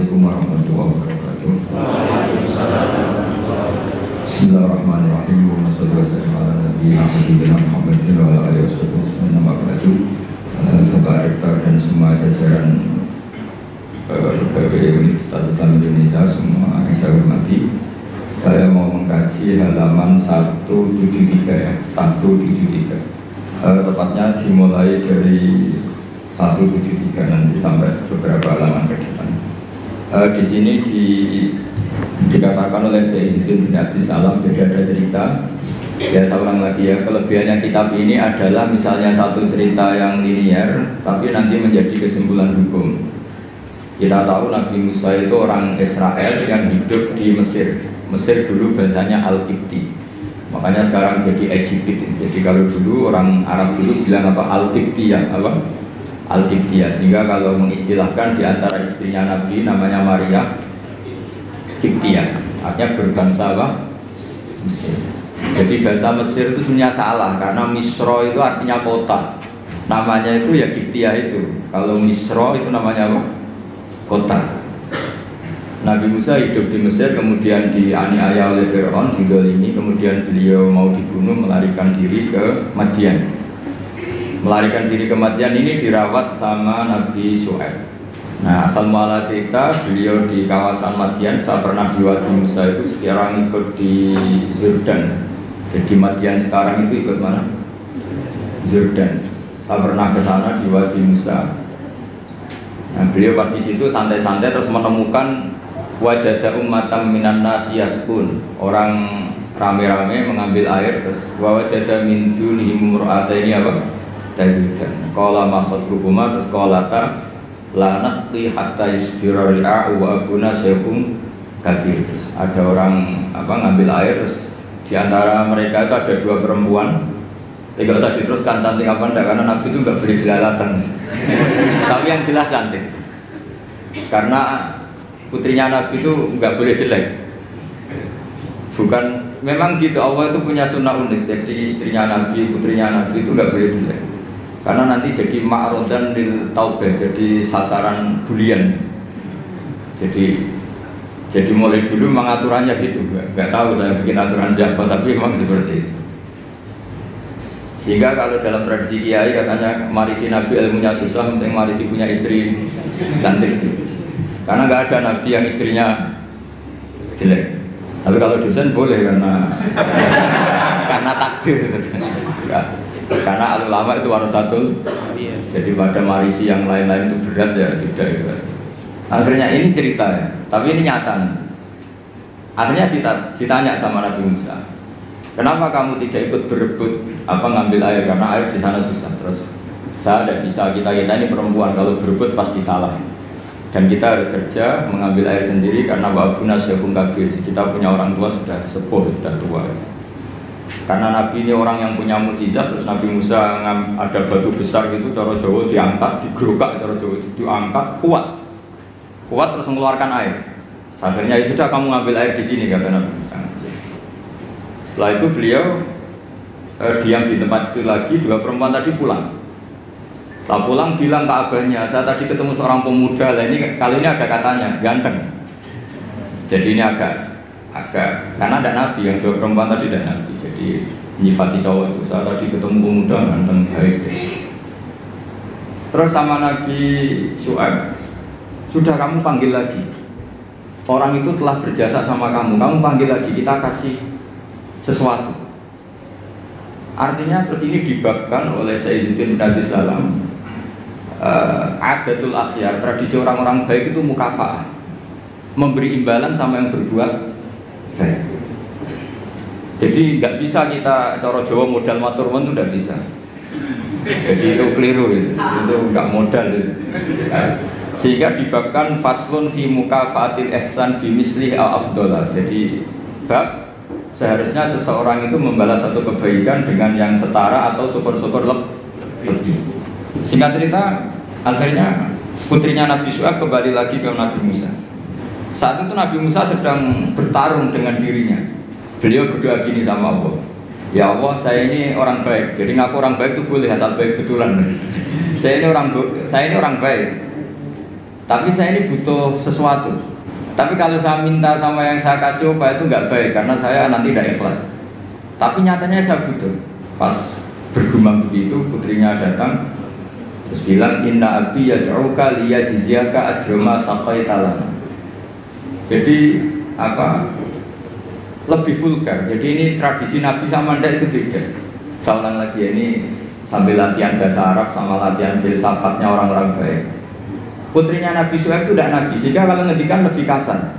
Assalamualaikum warahmatullahi wabarakatuh. Bismillahirrahmanirrahim. Wassalamualaikum warahmatullahi wabarakatuh. Kepada dan semua jajaran berbagai Universitas Islam Indonesia semua yang saya hormati, saya mau mengkaji halaman 173 ya, 173. Tepatnya dimulai dari 173 nanti sampai beberapa halaman ke depan. Di sini dikatakan oleh Sayyidina bin Abdis Salam, jadi ada cerita. Ya saya ulang lagi ya, kelebihannya kitab ini adalah misalnya satu cerita yang linear, tapi nanti menjadi kesimpulan hukum. Kita tahu Nabi Musa itu orang Israel yang hidup di Mesir. Mesir dulu bahasanya Al-Qibti, makanya sekarang jadi Egypt. Jadi kalau dulu orang Arab dulu bilang apa? Al-Qibtiyah, apa? Al-Qibtiyah. Sehingga kalau mengistilahkan di antara istrinya Nabi namanya Maria Qibtiyah, artinya berbangsa apa? Mesir. Jadi bahasa Mesir itu sebenarnya salah karena Misro itu artinya kota. Namanya itu ya Qibtiyah itu. Kalau Misro itu namanya apa? Kota. Nabi Musa hidup di Mesir, kemudian dianiaya oleh Fir'aun, didolimi, kemudian beliau mau dibunuh, melarikan diri ke Madian. Melarikan diri ke Madian ini dirawat sama Nabi Syuaib. Nah, asal muala cerita, beliau di kawasan Madian, saya pernah di Wadi Musa itu, sekarang ikut di Jordan. Jadi Madian sekarang itu ikut mana? Jordan. Saya pernah ke sana di Wadi Musa. Nah, beliau pas di situ santai-santai terus menemukan wajada ummatan minan nasi yaskun, orang rame-rame mengambil air, terus wajada min dunihim mur'ataini apa? Tajudan. Qala ma khatbuhuma, terus qalata la nasqi hatta yusdira ri'a'u wa abuna syekhun kabir. Terus ada orang apa ngambil air, terus di antara mereka itu ada dua perempuan. Tidak usah diteruskan cantik apa enggak, karena Nabi itu enggak boleh jelalatan. Tapi yang jelas cantik. Karena putrinya Nabi itu enggak boleh jelek. Bukan, memang gitu, Allah itu punya sunnah unik. Jadi istrinya Nabi, putrinya Nabi itu enggak boleh jelek. Karena nanti jadi ma'rodan lil taubah, jadi sasaran bulian. Jadi mulai dulu memang aturannya gitu. Enggak tahu saya bikin aturan siapa, tapi memang seperti itu. Sehingga kalau dalam tradisi kiai katanya marisi Nabi ilmunya susah, penting marisi punya istri cantik. Karena nggak ada Nabi yang istrinya jelek. Tapi kalau dosen boleh karena takdir. Karena ulama itu warasatul. Jadi pada marisi yang lain-lain itu berat ya sudah itu. Akhirnya ini cerita ya, tapi ini nyata. Akhirnya ditanya sama Nabi Musa, kenapa kamu tidak ikut berebut ngambil air, karena air di sana susah. Terus saya tidak bisa, kita ini perempuan, kalau berebut pasti salah. Dan kita harus kerja mengambil air sendiri karena wabuna syekhun kabir, kita punya orang tua sudah sepuh, sudah tua. Karena Nabi ini orang yang punya mukjizat, terus Nabi Musa ada batu besar gitu, cara Jawa diangkat, digerukak, cara Jawa diangkat, kuat terus mengeluarkan air. Akhirnya ya sudah kamu ngambil air di sini, kata Nabi Musa. Setelah itu beliau diam di tempat itu lagi, dua perempuan tadi pulang. Setelah pulang bilang ke abahnya, saya tadi ketemu seorang pemuda, lah ini kali ini ada katanya, ganteng. Jadi ini agak karena ada Nabi, yang dua perempuan tadi ada Nabi. Jadi nyifati cowok itu, saya tadi ketemu pemuda, ganteng, baik. Terus sama Nabi Syuaib, sudah kamu panggil lagi. Orang itu telah berjasa sama kamu panggil lagi, kita kasih sesuatu. Artinya terus ini dibabkan oleh Sayyidina bin Abdis Salam. Adatul akhyar, tradisi orang-orang baik itu mukafaah, memberi imbalan sama yang berbuat baik. Jadi nggak bisa kita cara Jawa modal maturun itu nggak bisa. Jadi itu keliru itu nggak modal itu. Sehingga dibabkan faslun fi mukafaatil ihsan bi misli al afdhalah. Jadi bab seharusnya seseorang itu membalas satu kebaikan dengan yang setara atau syukur-syukur lebih. Singkat cerita, akhirnya putrinya Nabi Syuaib kembali lagi ke Nabi Musa. Saat itu Nabi Musa sedang bertarung dengan dirinya. Beliau berdoa gini sama Allah, ya Allah, saya ini orang baik. Jadi ngaku orang baik itu boleh asal baik betulan. Saya ini orang baik. Tapi saya ini butuh sesuatu. Tapi kalau saya minta sama yang saya kasih obat itu nggak baik karena saya nanti tidak ikhlas. Tapi nyatanya saya butuh. Pas bergumam begitu, putrinya datang terus bilang, inna abi yad'uka liyajziyaka ajra ma saqaita lana. Jadi apa? Lebih vulgar. Jadi ini tradisi Nabi sama Anda itu beda. Saya ulang lagi, ini sambil latihan bahasa Arab sama latihan filsafatnya orang-orang baik. Putrinya Nabi Syuaib itu tidak Nabi, sehingga kalau ngendikan lebih kasar.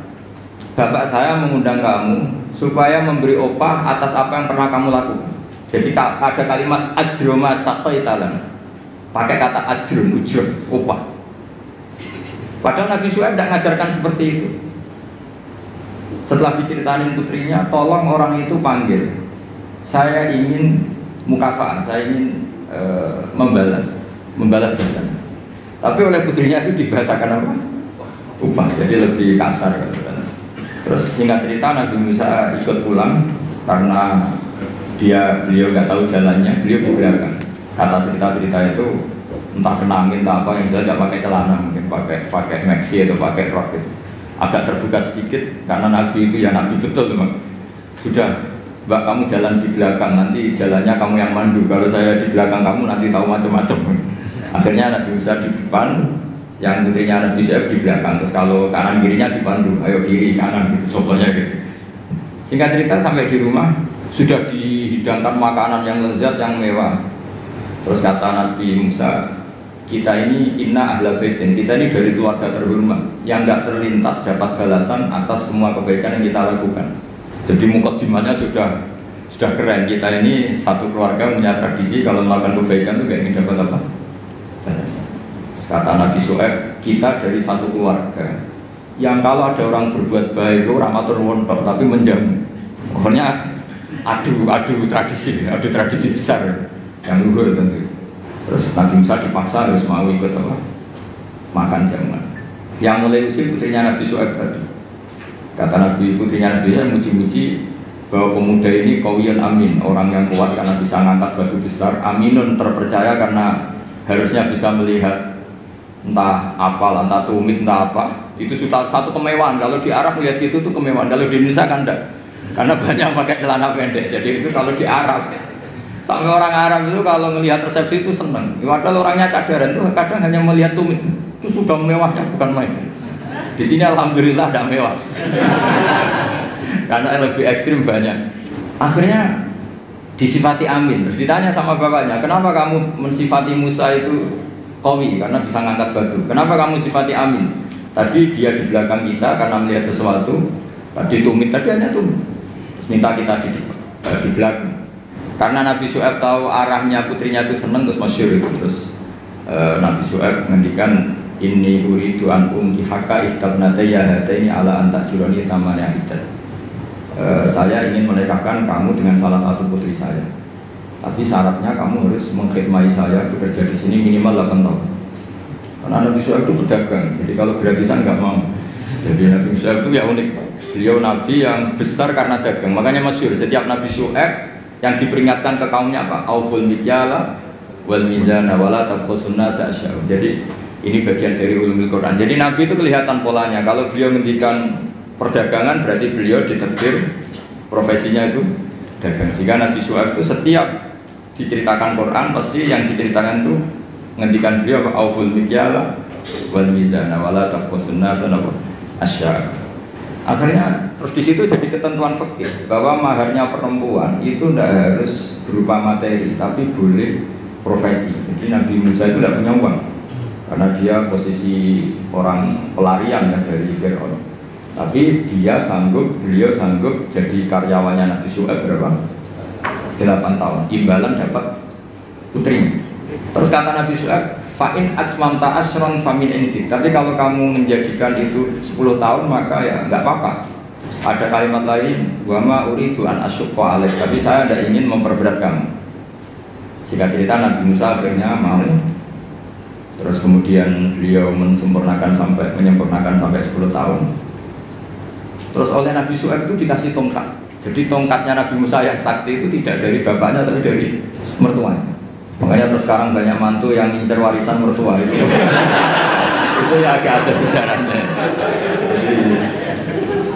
Bapak saya mengundang kamu supaya memberi opah atas apa yang pernah kamu lakukan. Jadi ada kalimat ajroma saqaita lana. Pakai kata ajrum, ujur, opah. Padahal Nabi Syuaib tidak mengajarkan seperti itu. Setelah diceritain putrinya, tolong orang itu panggil. Saya ingin mukafaah, saya ingin membalas jasa. Tapi oleh putrinya itu dibahasakan apa? Upah, jadi lebih kasar. Terus singkat cerita Nabi Musa ikut pulang karena beliau nggak tahu jalannya, beliau di belakang. Kata cerita itu entah kena angin entah apa, yang jelas nggak pakai celana, mungkin pakai maxi atau pakai rok gitu. Agak terbuka sedikit karena Nabi itu ya Nabi betul memang. Sudah, Mbak, kamu jalan di belakang, nanti jalannya kamu yang mandu. Kalau saya di belakang kamu nanti tahu macam-macam. Akhirnya Nabi Musa di depan, yang putrinya Nabi Syuaib di belakang. Terus kalau kanan kirinya dipandu, ayo kiri kanan gitu, sokonya gitu. Singkat cerita sampai di rumah sudah dihidangkan makanan yang lezat, yang mewah. Terus kata Nabi Musa, kita ini inna ahla baitin, kita ini dari keluarga terhormat yang nggak terlintas dapat balasan atas semua kebaikan yang kita lakukan. Jadi mukadimahnya sudah keren. Kita ini satu keluarga punya tradisi kalau melakukan kebaikan itu nggak ingin dapat apa? Balasan. Kata Nabi Syuaib, kita dari satu keluarga yang kalau ada orang berbuat baik itu ramatur wontok tapi menjamu. Pokoknya adu tradisi besar yang luhur tentu. Terus Nabi Musa dipaksa harus mau ikut apa? Makan jamuan. Yang mulai usir putrinya Nabi Syuaib tadi. Kata Nabi, putrinya Nabi Syuaib muji-muji bahwa pemuda ini qawiyun amin, orang yang kuat karena bisa ngangkat batu besar, aminun terpercaya karena harusnya bisa melihat entah apa, entah tumit, entah apa. Itu sudah satu kemewahan. Kalau di Arab melihat gitu tuh kemewahan. Kalau di Indonesia kan enggak. Karena banyak pakai celana pendek. Jadi itu kalau di Arab. Sampai orang Arab itu kalau melihat resepsi itu senang. Padahal orangnya cadaran tuh kadang hanya melihat tumit itu sudah mewahnya, bukan main. Di sini alhamdulillah tidak mewah. Karena lebih ekstrim banyak. Akhirnya disifati amin. Terus ditanya sama bapaknya, kenapa kamu mensifati Musa itu qawi karena bisa ngangkat batu? Kenapa kamu sifati amin? Tadi dia di belakang kita karena melihat sesuatu. Tadi tumit, tadi hanya tumit. Terus minta kita di belakang. Karena Nabi Syuaib tahu arahnya putrinya itu senang, terus masyhur itu. Terus Nabi Syuaib menghentikan, inni uridu an unkihaka ihtabnatayya hataini ala an ta'jurani thamaniya hijjat. Saya ingin menikahkan kamu dengan salah satu putri saya. Tapi syaratnya kamu harus mengkhidmati saya bekerja di sini minimal 8 tahun. Karena Nabi Syuaib itu pedagang, jadi kalau gratisan nggak mau. Jadi Nabi Syuaib itu ya unik. Beliau Nabi yang besar karena dagang. Makanya masyhur setiap Nabi Syuaib yang diperingatkan ke kaumnya apa? Auful mikyala wal mizana wala tabkhusun nasa asya'u. Jadi ini bagian dari ulumul Quran. Jadi Nabi itu kelihatan polanya. Kalau beliau menghentikan perdagangan berarti beliau ditakdir profesinya itu dagang. Sehingga Nabi Syuaib itu setiap diceritakan Quran pasti yang diceritakan itu menghentikan beliau apa? Auful mikyala wal mizana wala tabkhusun nasa asya'u. Akhirnya terus di situ jadi ketentuan fikih bahwa maharnya perempuan itu tidak harus berupa materi tapi boleh profesi. Jadi Nabi Musa itu tidak punya uang karena dia posisi orang pelarian ya dari Fir'aun. Tapi beliau sanggup jadi karyawannya Nabi Syuaib berapa? 8 tahun. Imbalan dapat putrinya. Terus kata Nabi Syuaib, fa'in asmamta asron famin inti. Tapi kalau kamu menjadikan itu 10 tahun maka ya nggak apa-apa. Ada kalimat lain, wa ma uridu an asyqa alaik. Tapi saya tidak ingin memperberat kamu. Singkat cerita Nabi Musa akhirnya mau. Terus kemudian beliau menyempurnakan sampai 10 tahun. Terus oleh Nabi Syuaib itu dikasih tongkat. Jadi tongkatnya Nabi Musa yang sakti itu tidak dari bapaknya tapi dari mertuanya. Makanya terus sekarang banyak mantu yang ngincer warisan mertua itu. Itu ya agak ada sejarahnya.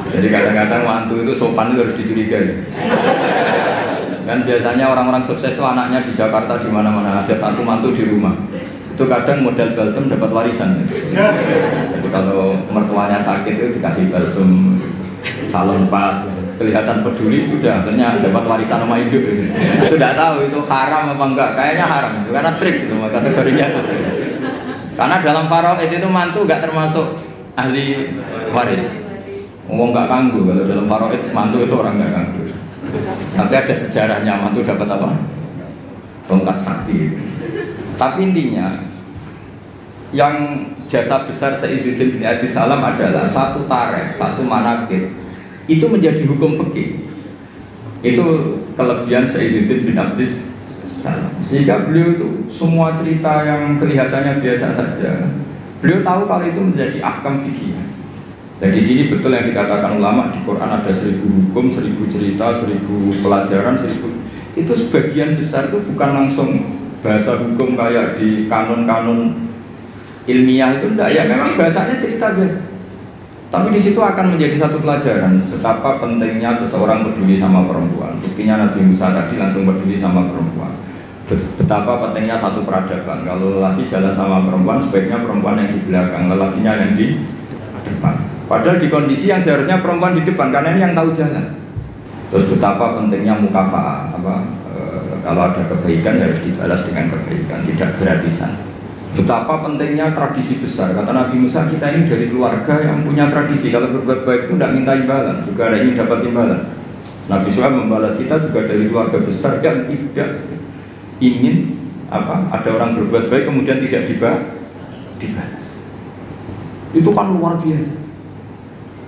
Jadi kadang-kadang mantu itu sopan itu harus dicurigai. Kan biasanya orang-orang sukses itu anaknya di Jakarta di mana-mana ada satu mantu di rumah. Itu kadang modal balsem dapat warisan. Jadi kalau mertuanya sakit itu dikasih balsem, salon pas, kelihatan peduli sudah akhirnya dapat warisan sama hidup. Itu tidak tahu itu haram apa enggak, kayaknya haram karena trik itu kategorinya itu. Karena dalam faraid itu mantu enggak termasuk ahli waris. Ngomong enggak kanggu kalau dalam faraid mantu itu orang enggak kanggu. Tapi ada sejarahnya mantu dapat apa? Tongkat sakti. Tapi intinya yang jasa besar Sayyidzuddin bin Abdus Salam adalah satu tarikh, satu manaqib itu menjadi hukum fikih. Itu kelebihan Sayyidzuddin bin Abdus Salam. Sehingga beliau itu semua cerita yang kelihatannya biasa saja, beliau tahu kalau itu menjadi ahkam fikih. Dan di sini betul yang dikatakan ulama di Quran ada 1000 hukum, 1000 cerita, 1000 pelajaran, 1000. Itu sebagian besar itu bukan langsung bahasa hukum kayak di kanon-kanon ilmiah itu enggak ya, memang bahasanya cerita biasa. Tapi di situ akan menjadi satu pelajaran betapa pentingnya seseorang peduli sama perempuan. Buktinya Nabi Musa tadi langsung peduli sama perempuan. Betapa pentingnya satu peradaban. Kalau lelaki jalan sama perempuan, sebaiknya perempuan yang di belakang, lelakinya yang di depan. Padahal di kondisi yang seharusnya perempuan di depan, karena ini yang tahu jalan. Terus betapa pentingnya mukafaah, kalau ada kebaikan ya harus dibalas dengan kebaikan, tidak gratisan. Betapa pentingnya tradisi besar. Kata Nabi Musa, kita ini dari keluarga yang punya tradisi. Kalau berbuat baik itu tidak minta imbalan, juga ada ingin dapat imbalan. Nabi Musa membalas kita juga dari keluarga besar yang tidak ingin ada orang berbuat baik kemudian tidak dibalas. Itu kan luar biasa.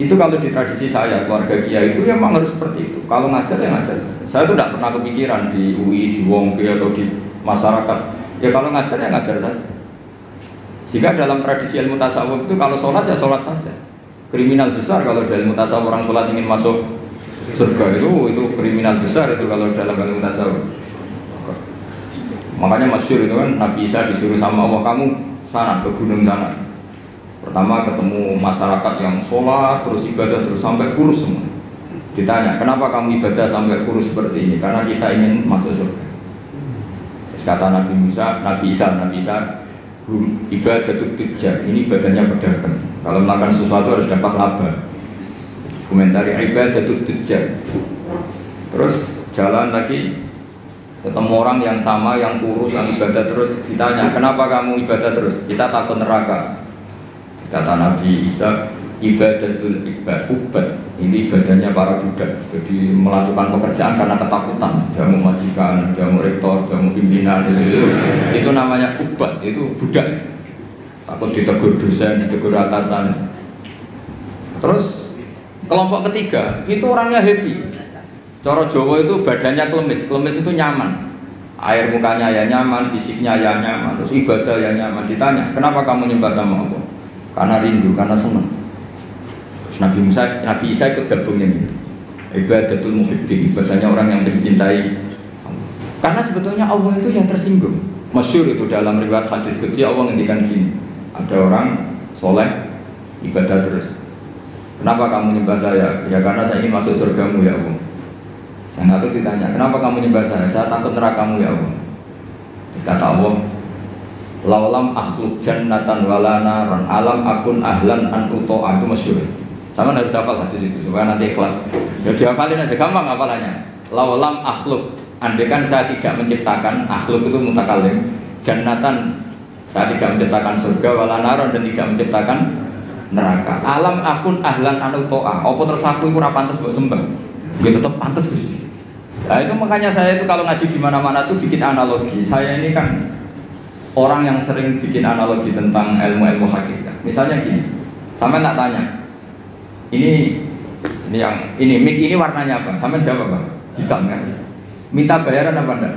Itu kalau di tradisi saya, keluarga kiai itu ya memang harus seperti itu. Kalau ngajar ya ngajar saja. Saya tuh tidak pernah kepikiran di UI, di Wongke atau di masyarakat. Ya kalau ngajar ya ngajar saja. Sehingga dalam tradisi ilmu tasawuf itu kalau sholat ya sholat saja. Kriminal besar kalau dalam ilmu tasawuf orang sholat ingin masuk surga itu kriminal besar itu kalau dalam ilmu tasawuf. Makanya masyhur itu kan Nabi Isa disuruh sama Allah, kamu sana ke gunung sana. Pertama ketemu masyarakat yang sholat terus ibadah terus sampai kurus semua. Ditanya, kenapa kamu ibadah sampai kurus seperti ini? Karena kita ingin masuk surga. Terus kata Nabi Isa, ibadah itu tujar. Ini ibadahnya pedagang. Kalau melakukan sesuatu harus dapat laba. Komentari ibadah itu tujar. Terus jalan lagi, ketemu orang yang sama, yang kurus, yang ibadah terus. Ditanya, kenapa kamu ibadah terus? Kita takut neraka. Kata Nabi Isa, ibadatul ubad, ini ibadahnya para budak. Jadi melakukan pekerjaan karena ketakutan. Jamu majikan, jamu rektor, jamu pimpinan itu namanya ubad, itu budak. Takut ditegur dosen, ditegur atasan. Terus kelompok ketiga, itu orangnya happy. Coro Jawa itu badannya klemis, klemis itu nyaman. Air mukanya ya nyaman, fisiknya ya nyaman, terus ibadah ya nyaman. Ditanya, kenapa kamu nyembah sama Allah? Karena rindu, karena senang. Nabi Isa ikut gabungnya itu. Ibadatul muhibbin, ibadahnya orang yang mencintai. Karena sebetulnya Allah itu yang tersinggung. Masyhur itu dalam riwayat hadis qudsi Allah ngendikan gini. Ada orang soleh ibadah terus. Kenapa kamu nyembah saya? Ya karena saya ingin masuk surgamu ya Allah. Yang satu ditanya, kenapa kamu nyembah saya? Saya takut nerakamu ya Allah. Terus kata Allah, laulam akhluk jannatan wala naran alam akun ahlan an uto'a. Itu masyhur. Sama harus hafal hadis itu supaya nanti ikhlas. Ya dihafalin aja, gampang hafalannya. Laulam akhluk, andaikan saya tidak menciptakan, akhluk itu mutakalim, jannatan, saya tidak menciptakan surga wala naran dan tidak menciptakan neraka. Alam akun ahlan an uto'a. Apa terus aku iku ora pantes mbok sembah? Nggih tetep pantes Gusti. Nah itu makanya saya itu kalau ngaji di mana-mana tuh bikin analogi. Saya ini kan orang yang sering bikin analogi tentang ilmu-ilmu hakikat. Misalnya gini, sampai tak tanya, ini mic ini warnanya apa? Sampai jawab apa? Hitam kan? Minta bayaran apa enggak?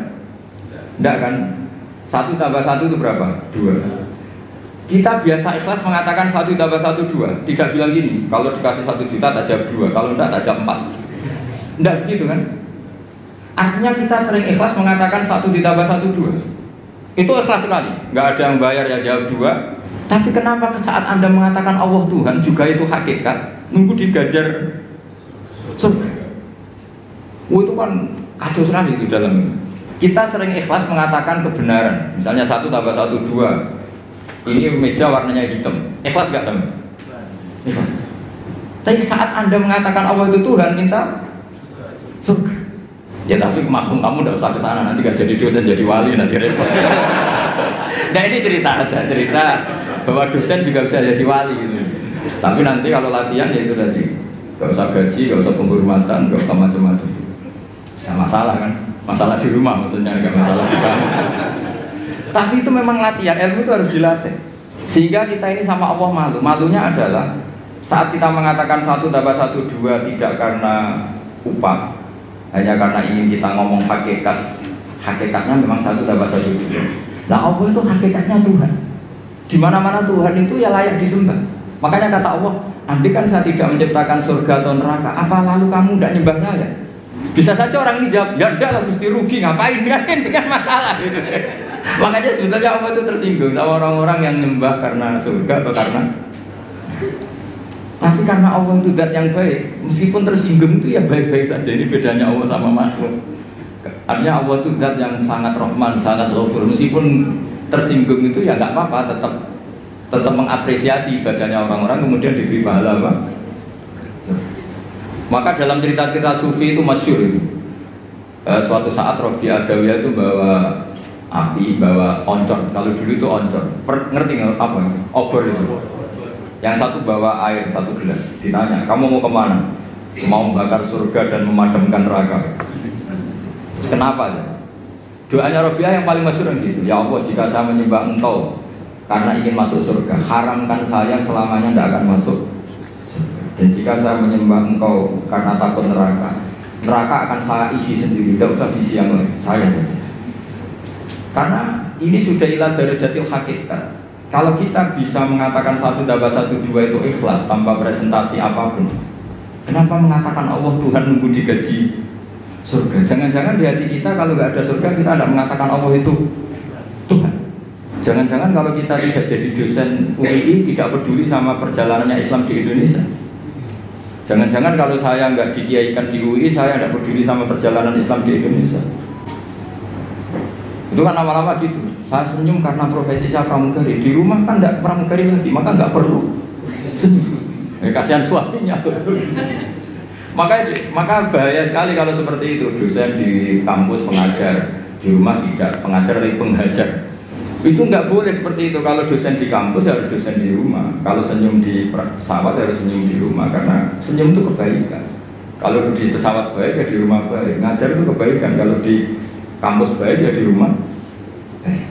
Enggak kan? 1 tambah 1 itu berapa? 2. Kita biasa ikhlas mengatakan 1 tambah 1 2. Tidak bilang gini, kalau dikasih 1 juta tak jawab 2, kalau enggak tak jawab 4. Enggak begitu kan? Artinya kita sering ikhlas mengatakan 1 ditambah 1 2. Itu ikhlas sekali, nggak ada yang bayar yang jawab 2. Tapi kenapa saat Anda mengatakan Allah Tuhan juga itu hakikat, nunggu digajar surga? Itu kan kacau sekali di dalam. Kita sering ikhlas mengatakan kebenaran, misalnya 1 tambah 1 2. Ini meja warnanya hitam, ikhlas gak teman? Ikhlas. Tapi saat Anda mengatakan Allah itu Tuhan, minta surga. Ya tapi maklum kamu tidak usah ke sana, nanti gak jadi dosen jadi wali nanti repot. Nah ini cerita aja, cerita bahwa dosen juga bisa jadi wali gitu. Tapi nanti kalau latihan ya itu tadi, gak usah gaji, gak usah penghormatan, gak usah macam-macam. Bisa masalah kan? Masalah di rumah maksudnya, gak masalah di kamar. Tapi itu memang latihan, ilmu itu harus dilatih. Sehingga kita ini sama Allah malu. Malunya adalah saat kita mengatakan 1 tambah 1 2 tidak karena upah, hanya karena ingin kita ngomong hakikat. Hakikatnya memang 1 tambah 1 2. Nah Allah itu hakikatnya Tuhan. Di mana-mana Tuhan itu ya layak disembah. Makanya kata Allah, andai kan saya tidak menciptakan surga atau neraka, apa lalu kamu tidak nyembah saya? Bisa saja orang ini jawab, ya enggak lah Gusti, rugi ngapain kan, ini kan masalah gitu. Makanya sebetulnya Allah itu tersinggung sama orang-orang yang nyembah karena surga atau karena. Tapi karena Allah itu zat yang baik, meskipun tersinggung itu ya baik-baik saja. Ini bedanya Allah sama makhluk. Artinya Allah itu zat yang sangat rahman, sangat ghafur. Meskipun tersinggung itu ya nggak apa-apa, tetap mengapresiasi ibadahnya orang-orang, kemudian diberi pahala apa? Maka dalam cerita-cerita sufi itu masyhur itu. Suatu saat Robi Adawiyah itu bawa api, bawa oncor. Kalau dulu itu oncor. Ngerti nggak apa? Obor itu. Yang satu bawa air 1 gelas. Ditanya, kamu mau kemana? Mau membakar surga dan memadamkan neraka. Terus kenapa ya? Doanya Robiah yang paling masyhur gitu. Ya Allah, jika saya menyembah Engkau karena ingin masuk surga, haramkan saya selamanya tidak akan masuk. Dan jika saya menyembah Engkau karena takut neraka, neraka akan saya isi sendiri, tidak usah diisi yang lain, saya saja. Karena ini sudah ilah darajatil hakikat. Kalau kita bisa mengatakan 1 tambah 1 2 itu ikhlas tanpa presentasi apapun, kenapa mengatakan Allah Tuhan nunggu digaji surga? Jangan-jangan di hati kita kalau nggak ada surga kita tidak mengatakan Allah itu Tuhan. Jangan-jangan kalau kita tidak jadi dosen UII tidak peduli sama perjalanannya Islam di Indonesia. Jangan-jangan kalau saya nggak dikiaikan di UI, saya tidak peduli sama perjalanan Islam di Indonesia. Itu kan lama-lama gitu. Saya senyum karena profesi saya pramugari. Di rumah kan tidak pramugari lagi, maka nggak perlu senyum. Kasihan suaminya. Maka bahaya sekali kalau seperti itu. Dosen di kampus pengajar, di rumah tidak pengajar tapi penghajar. Itu nggak boleh seperti itu. Kalau dosen di kampus harus dosen di rumah. Kalau senyum di pesawat harus senyum di rumah, karena senyum itu kebaikan. Kalau di pesawat baik ya di rumah baik. Ngajar itu kebaikan. Kalau di kampus baik ya di rumah baik.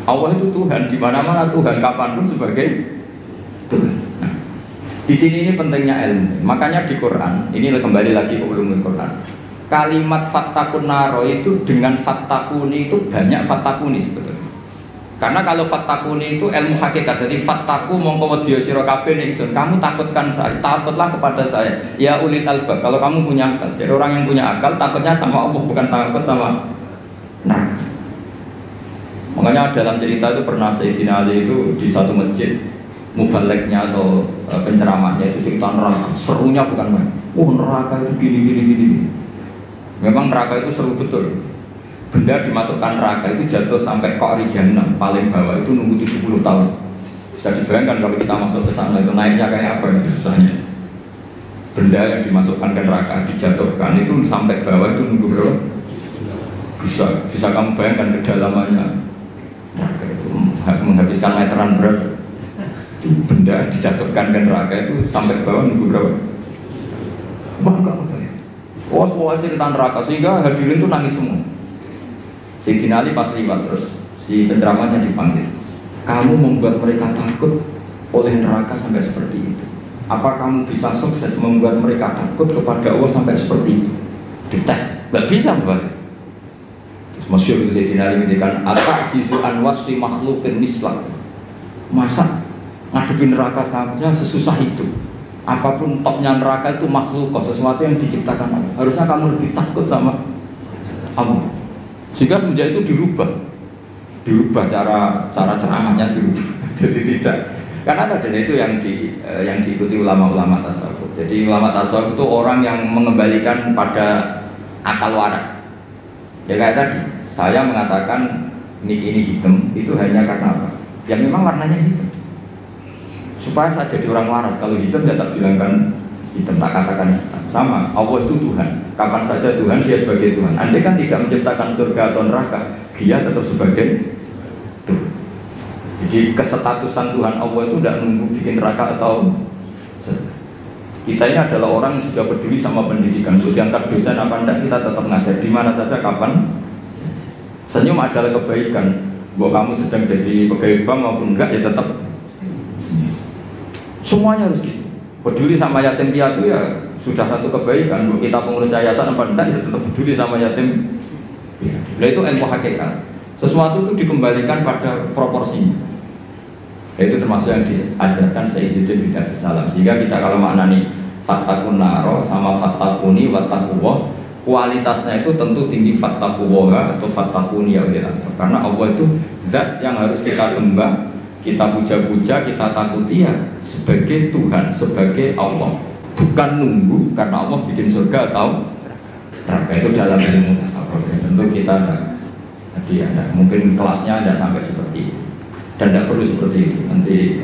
Allah itu Tuhan, di mana-mana Tuhan, kapanpun sebagai Tuhan. Nah, di sini ini pentingnya ilmu. Makanya di Quran ini kembali lagi ke ulumul Quran. Kalimat fattakun naro itu dengan fattakuni itu banyak fattakuni sebetulnya. Karena kalau fattakuni itu ilmu hakikat, jadi fattaku mongko wedya sira kabeh ning ingsun, kamu takutkan saya, takutlah kepada saya. Ya ulil albab, kalau kamu punya akal. Jadi orang yang punya akal takutnya sama Allah, bukan takut sama neraka. Makanya dalam cerita itu pernah Sayyidina Ali itu di satu masjid, mubaliknya atau penceramahnya itu cerita neraka. Serunya bukan main. Neraka itu gini. Memang neraka itu seru betul. Benda dimasukkan neraka itu jatuh sampai Qa'ri Jahannam paling bawah itu nunggu 70 tahun. Bisa dibayangkan kalau kita masuk ke sana itu naiknya kayak apa itu susahnya. Benda yang dimasukkan ke neraka dijatuhkan itu sampai bawah itu nunggu berapa? Bisa kamu bayangkan kedalamannya. Neraka itu menghabiskan meteran berapa? Itu benda dijatuhkan ke neraka itu sampai bawah nunggu berapa? Wah enggak kebayang. Semua cerita neraka sehingga hadirin itu nangis semua. Sayyidina Ali pas liwat terus si penceramahnya dipanggil. Kamu membuat mereka takut oleh neraka sampai seperti itu. Apa kamu bisa sukses membuat mereka takut kepada Allah sampai seperti itu? Dites, nggak bisa Bapak. Terus masyhur itu Sayyidina Ali ngendikan, "Atajizu an wasfi makhluqin mislah." Masa ngadepin neraka saja sesusah itu? Apapun topnya neraka itu makhluk, sesuatu yang diciptakan Allah. Harusnya kamu lebih takut sama Allah. Sehingga semenjak itu dirubah cara ceramahnya dirubah. Jadi Karena tadi itu yang diikuti ulama-ulama tasawuf. Jadi ulama tasawuf itu orang yang mengembalikan pada akal waras. Ya kayak tadi, saya mengatakan ini hitam itu hanya karena apa? Ya memang warnanya hitam. Supaya saya jadi orang waras. Kalau hitam ya tak bilangkan hitam, tak katakan hitam. Sama, Allah itu Tuhan. Kapan saja Tuhan, dia sebagai Tuhan. Andai kan tidak menciptakan surga atau neraka, dia tetap sebagai Tuhan. Jadi kesetatusan Tuhan Allah itu tidak nunggu bikin neraka atau surga. Kita ini adalah orang yang sudah peduli sama pendidikan. Untuk diangkat dosen apa enggak, kita tetap ngajar di mana saja, kapan. Senyum adalah kebaikan. Bahwa kamu sedang jadi pegawai bank maupun enggak, ya tetap senyum. Semuanya harus gitu. Peduli sama yatim piatu ya sudah satu kebaikan. Bahwa kita pengurus yayasan apa enggak, ya tetap peduli sama yatim piatu. Nah, itu ilmu hakikat. Sesuatu itu dikembalikan pada proporsinya. Itu termasuk yang diajarkan Sayyiduddin Bid'ah Salam. Sehingga kita kalau maknani fattakun naro sama fattakuni wattaquwah, kualitasnya itu tentu tinggi fattaquwah atau fattakuni ya Allah. Karena Allah itu zat yang harus kita sembah, kita puja-puja, kita takuti ya sebagai Tuhan, sebagai Allah. Bukan nunggu karena Allah bikin surga atau neraka. Itu dalam ilmu tasawuf. Tentu kita mungkin kelasnya tidak sampai seperti itu. Dan tidak perlu seperti itu nanti.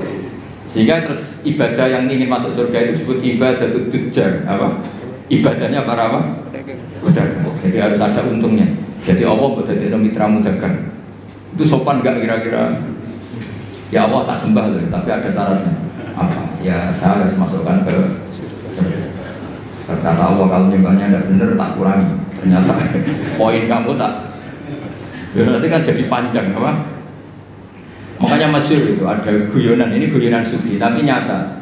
Sehingga terus ibadah yang ingin masuk surga itu disebut ibadah tujar. Apa? Ibadahnya para apa? Pedagang. Jadi harus ada untungnya. Jadi Allah buat jadi mitramu dagang. Itu sopan nggak kira-kira? Ya Allah tak sembah loh, tapi ada syaratnya. Apa? Ya saya harus masukkan ke surga. Kata Allah kalau nyembahnya tidak benar tak kurangi. Ternyata poin kamu tak. Ya, nanti kan jadi panjang, apa? Makanya masyhur itu ada guyonan, ini guyonan sufi tapi nyata.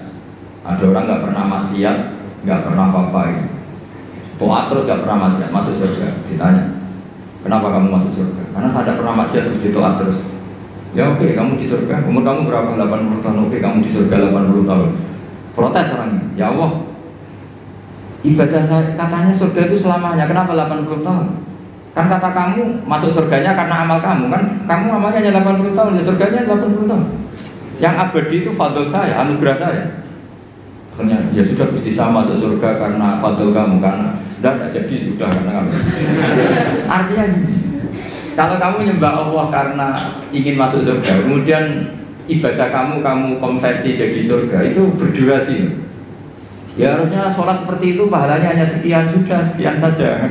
Ada orang nggak pernah maksiat, nggak pernah apa-apa, toat terus nggak pernah maksiat, masuk surga. Ditanya, kenapa kamu masuk surga? Karena saya tidak pernah maksiat terus ditoat terus. Ya oke, kamu di surga. Umur kamu berapa? 80 tahun. Oke, kamu di surga 80 tahun. Protes orangnya, ya Allah, ibadah saya katanya surga itu selamanya. Kenapa 80 tahun? Kan kata kamu masuk surganya karena amal kamu, kan kamu amalnya hanya 80 tahun, ya surganya 80 tahun. Yang abadi itu fadl saya, anugerah saya. Akhirnya ya sudah Gusti saya masuk surga karena fadl kamu, karena tidak jadi sudah karena kamu. Artinya kalau kamu nyembah Allah karena ingin masuk surga, kemudian ibadah kamu konversi jadi surga, itu berdurasi. Ya harusnya sholat seperti itu pahalanya hanya sekian, sudah sekian saja.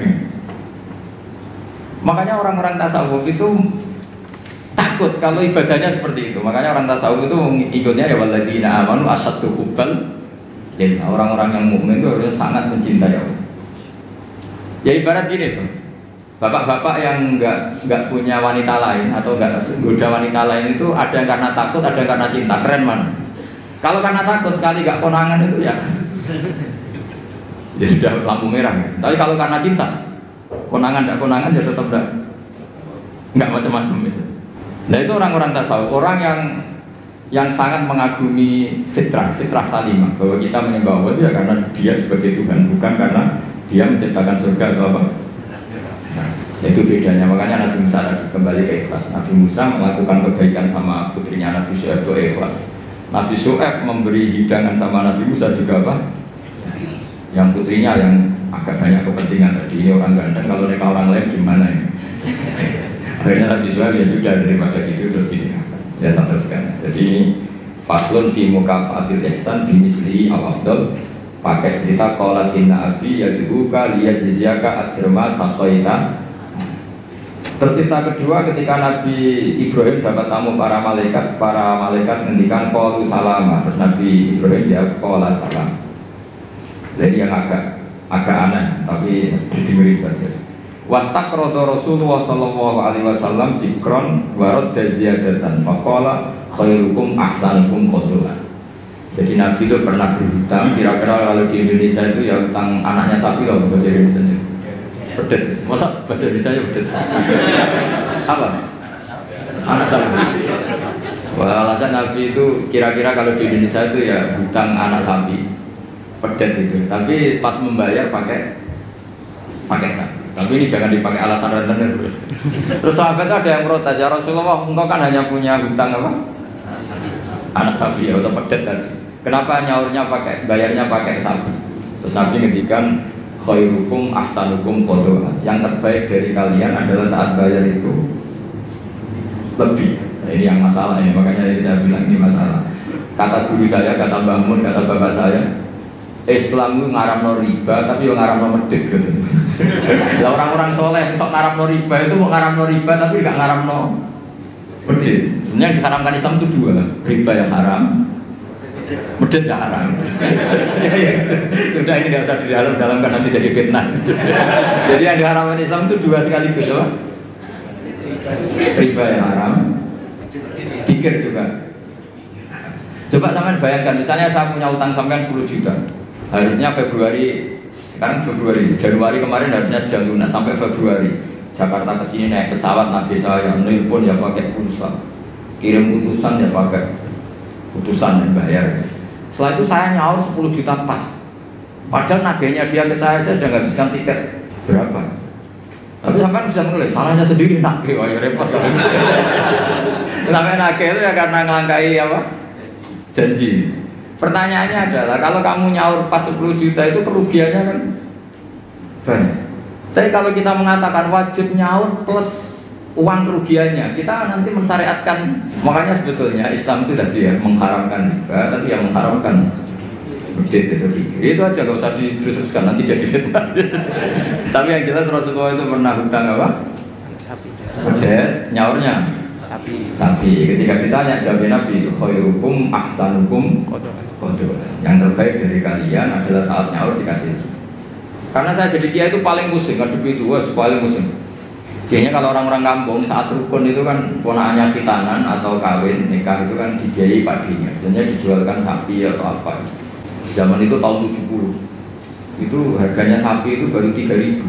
Makanya orang-orang tasawuf itu takut kalau ibadahnya seperti itu. Makanya orang tasawuf itu ikutnya ya walladzina amanu asyaddu hubbal lillah. Orang-orang yang mukmin itu harus sangat mencintai Allah. Ya ibarat gini tuh, bapak-bapak yang nggak punya wanita lain atau nggak goda wanita lain itu ada yang karena takut, ada yang karena cinta. Keren man. Kalau karena takut sekali nggak konangan itu ya sudah lampu merah. Ya. Tapi kalau karena cinta, konangan tidak konangan ya tetap nggak macam-macam itu. Nah itu orang-orang tasawuf, orang yang sangat mengagumi fitrah salimah, bahwa kita menyembah Allah itu ya karena dia sebagai Tuhan, bukan karena dia menciptakan surga atau apa. Nah, itu bedanya. Makanya Nabi Musa tadi kembali ke ikhlas. Nabi Musa melakukan kebaikan sama putrinya Nabi Syuaib itu ikhlas. Nabi Syuaib memberi hidangan sama Nabi Musa juga apa? Yang putrinya yang agak banyak kepentingan tadi, ini orang ganteng, kalau mereka orang lain gimana ini? Akhirnya Nabi Syuaib ya sudah daripada gitu terus dinikahkan. Ya sampai sekarang. Jadi ini faslun fi mukafatil ihsan bimisli al-afdal. Pakai cerita qalat inna abi yad'uka liyajziyaka ajrama saqaita. Terus cerita kedua ketika Nabi Ibrahim dapat tamu para malaikat ngendikan qalu salama. Terus Nabi Ibrahim dia qala salam. Jadi yang agak aneh, tapi dengerin saja. Wastaqrada Rasulullah sallallahu alaihi wasallam dzikron wa radda ziyadatan faqala khairukum ahsanukum qadran. Jadi Nabi itu pernah berhutang, kira-kira kalau di Indonesia itu ya hutang anaknya sapi kalau bahasa Indonesia nya. Pedet. Masa bahasa Indonesia nya pedet? Apa? Anak sapi. Wah, alasan Nabi itu kira-kira kalau di Indonesia itu ya hutang anak sapi. Pedet itu, tapi pas membayar pakai sapi. Tapi ini jangan dipakai alasan rentenir. Terus sahabat ada yang protes, ya Rasulullah, engkau kan hanya punya hutang apa? anak sapi atau pedet tadi. Kenapa nyaurnya pakai, bayarnya pakai sapi? Terus Nabi ngendikan khairukum ahsanukum qadha. Yang terbaik dari kalian adalah saat bayar itu lebih. Nah, ini yang masalah ini, makanya saya bilang ini masalah. Kata guru saya, kata Mbah Mun, kata bapak saya, Islam itu ngaramno riba tapi yo ngaramno medhit gitu. Lah orang-orang soleh sok ngaramno riba itu mau ngaramno riba tapi enggak ngaramno medhit. Sebenarnya yang diharamkan Islam itu dua, riba yang haram, medhit yang haram. Sudah ini tidak usah didalam-dalamkan nanti jadi fitnah. Jadi yang diharamkan Islam itu dua sekaligus, apa? Riba yang haram, dikir juga. Coba sampean bayangkan, misalnya saya punya utang sampean 10 juta. Harusnya Februari, sekarang Februari, Januari kemarin harusnya sudah lunas sampai Februari. Jakarta ke sini naik pesawat, nabi saya nelpon ya pakai pulsa, kirim utusan ya pakai utusan dan bayar. Setelah itu saya nyaur 10 juta pas. Padahal nagihnya dia ke saya sudah menghabiskan tiket berapa. Tapi sampai bisa menilai, salahnya sendiri nagih, wah ya repot kalau gitu. Sampai nagih itu ya karena ngelangkai apa? Janji. Pertanyaannya adalah kalau kamu nyaur pas 10 juta itu kerugiannya kan banyak. Tapi kalau kita mengatakan wajib nyaur plus uang kerugiannya, kita nanti mensyariatkan. Makanya sebetulnya Islam itu tadi ya mengharamkan riba, tapi yang mengharamkan medhit itu fikir. Itu aja gak usah diteruskan nanti jadi fitnah. Tapi yang jelas Rasulullah itu pernah hutang apa? Sapi. Medhit, nyaurnya sapi. Ketika ditanya jawabnya Nabi, khairukum ahsanukum qadha. Yang terbaik dari kalian adalah saat nyaur dikasih. Karena saya jadi kiai itu paling pusing, ngadepi itu paling pusing. Biasanya kalau orang-orang kampung saat rukun itu kan ponakannya khitanan atau kawin nikah itu kan dibiayai pastinya. Biasanya dijualkan sapi atau apa. Zaman itu tahun 70. Itu harganya sapi itu baru 3.000.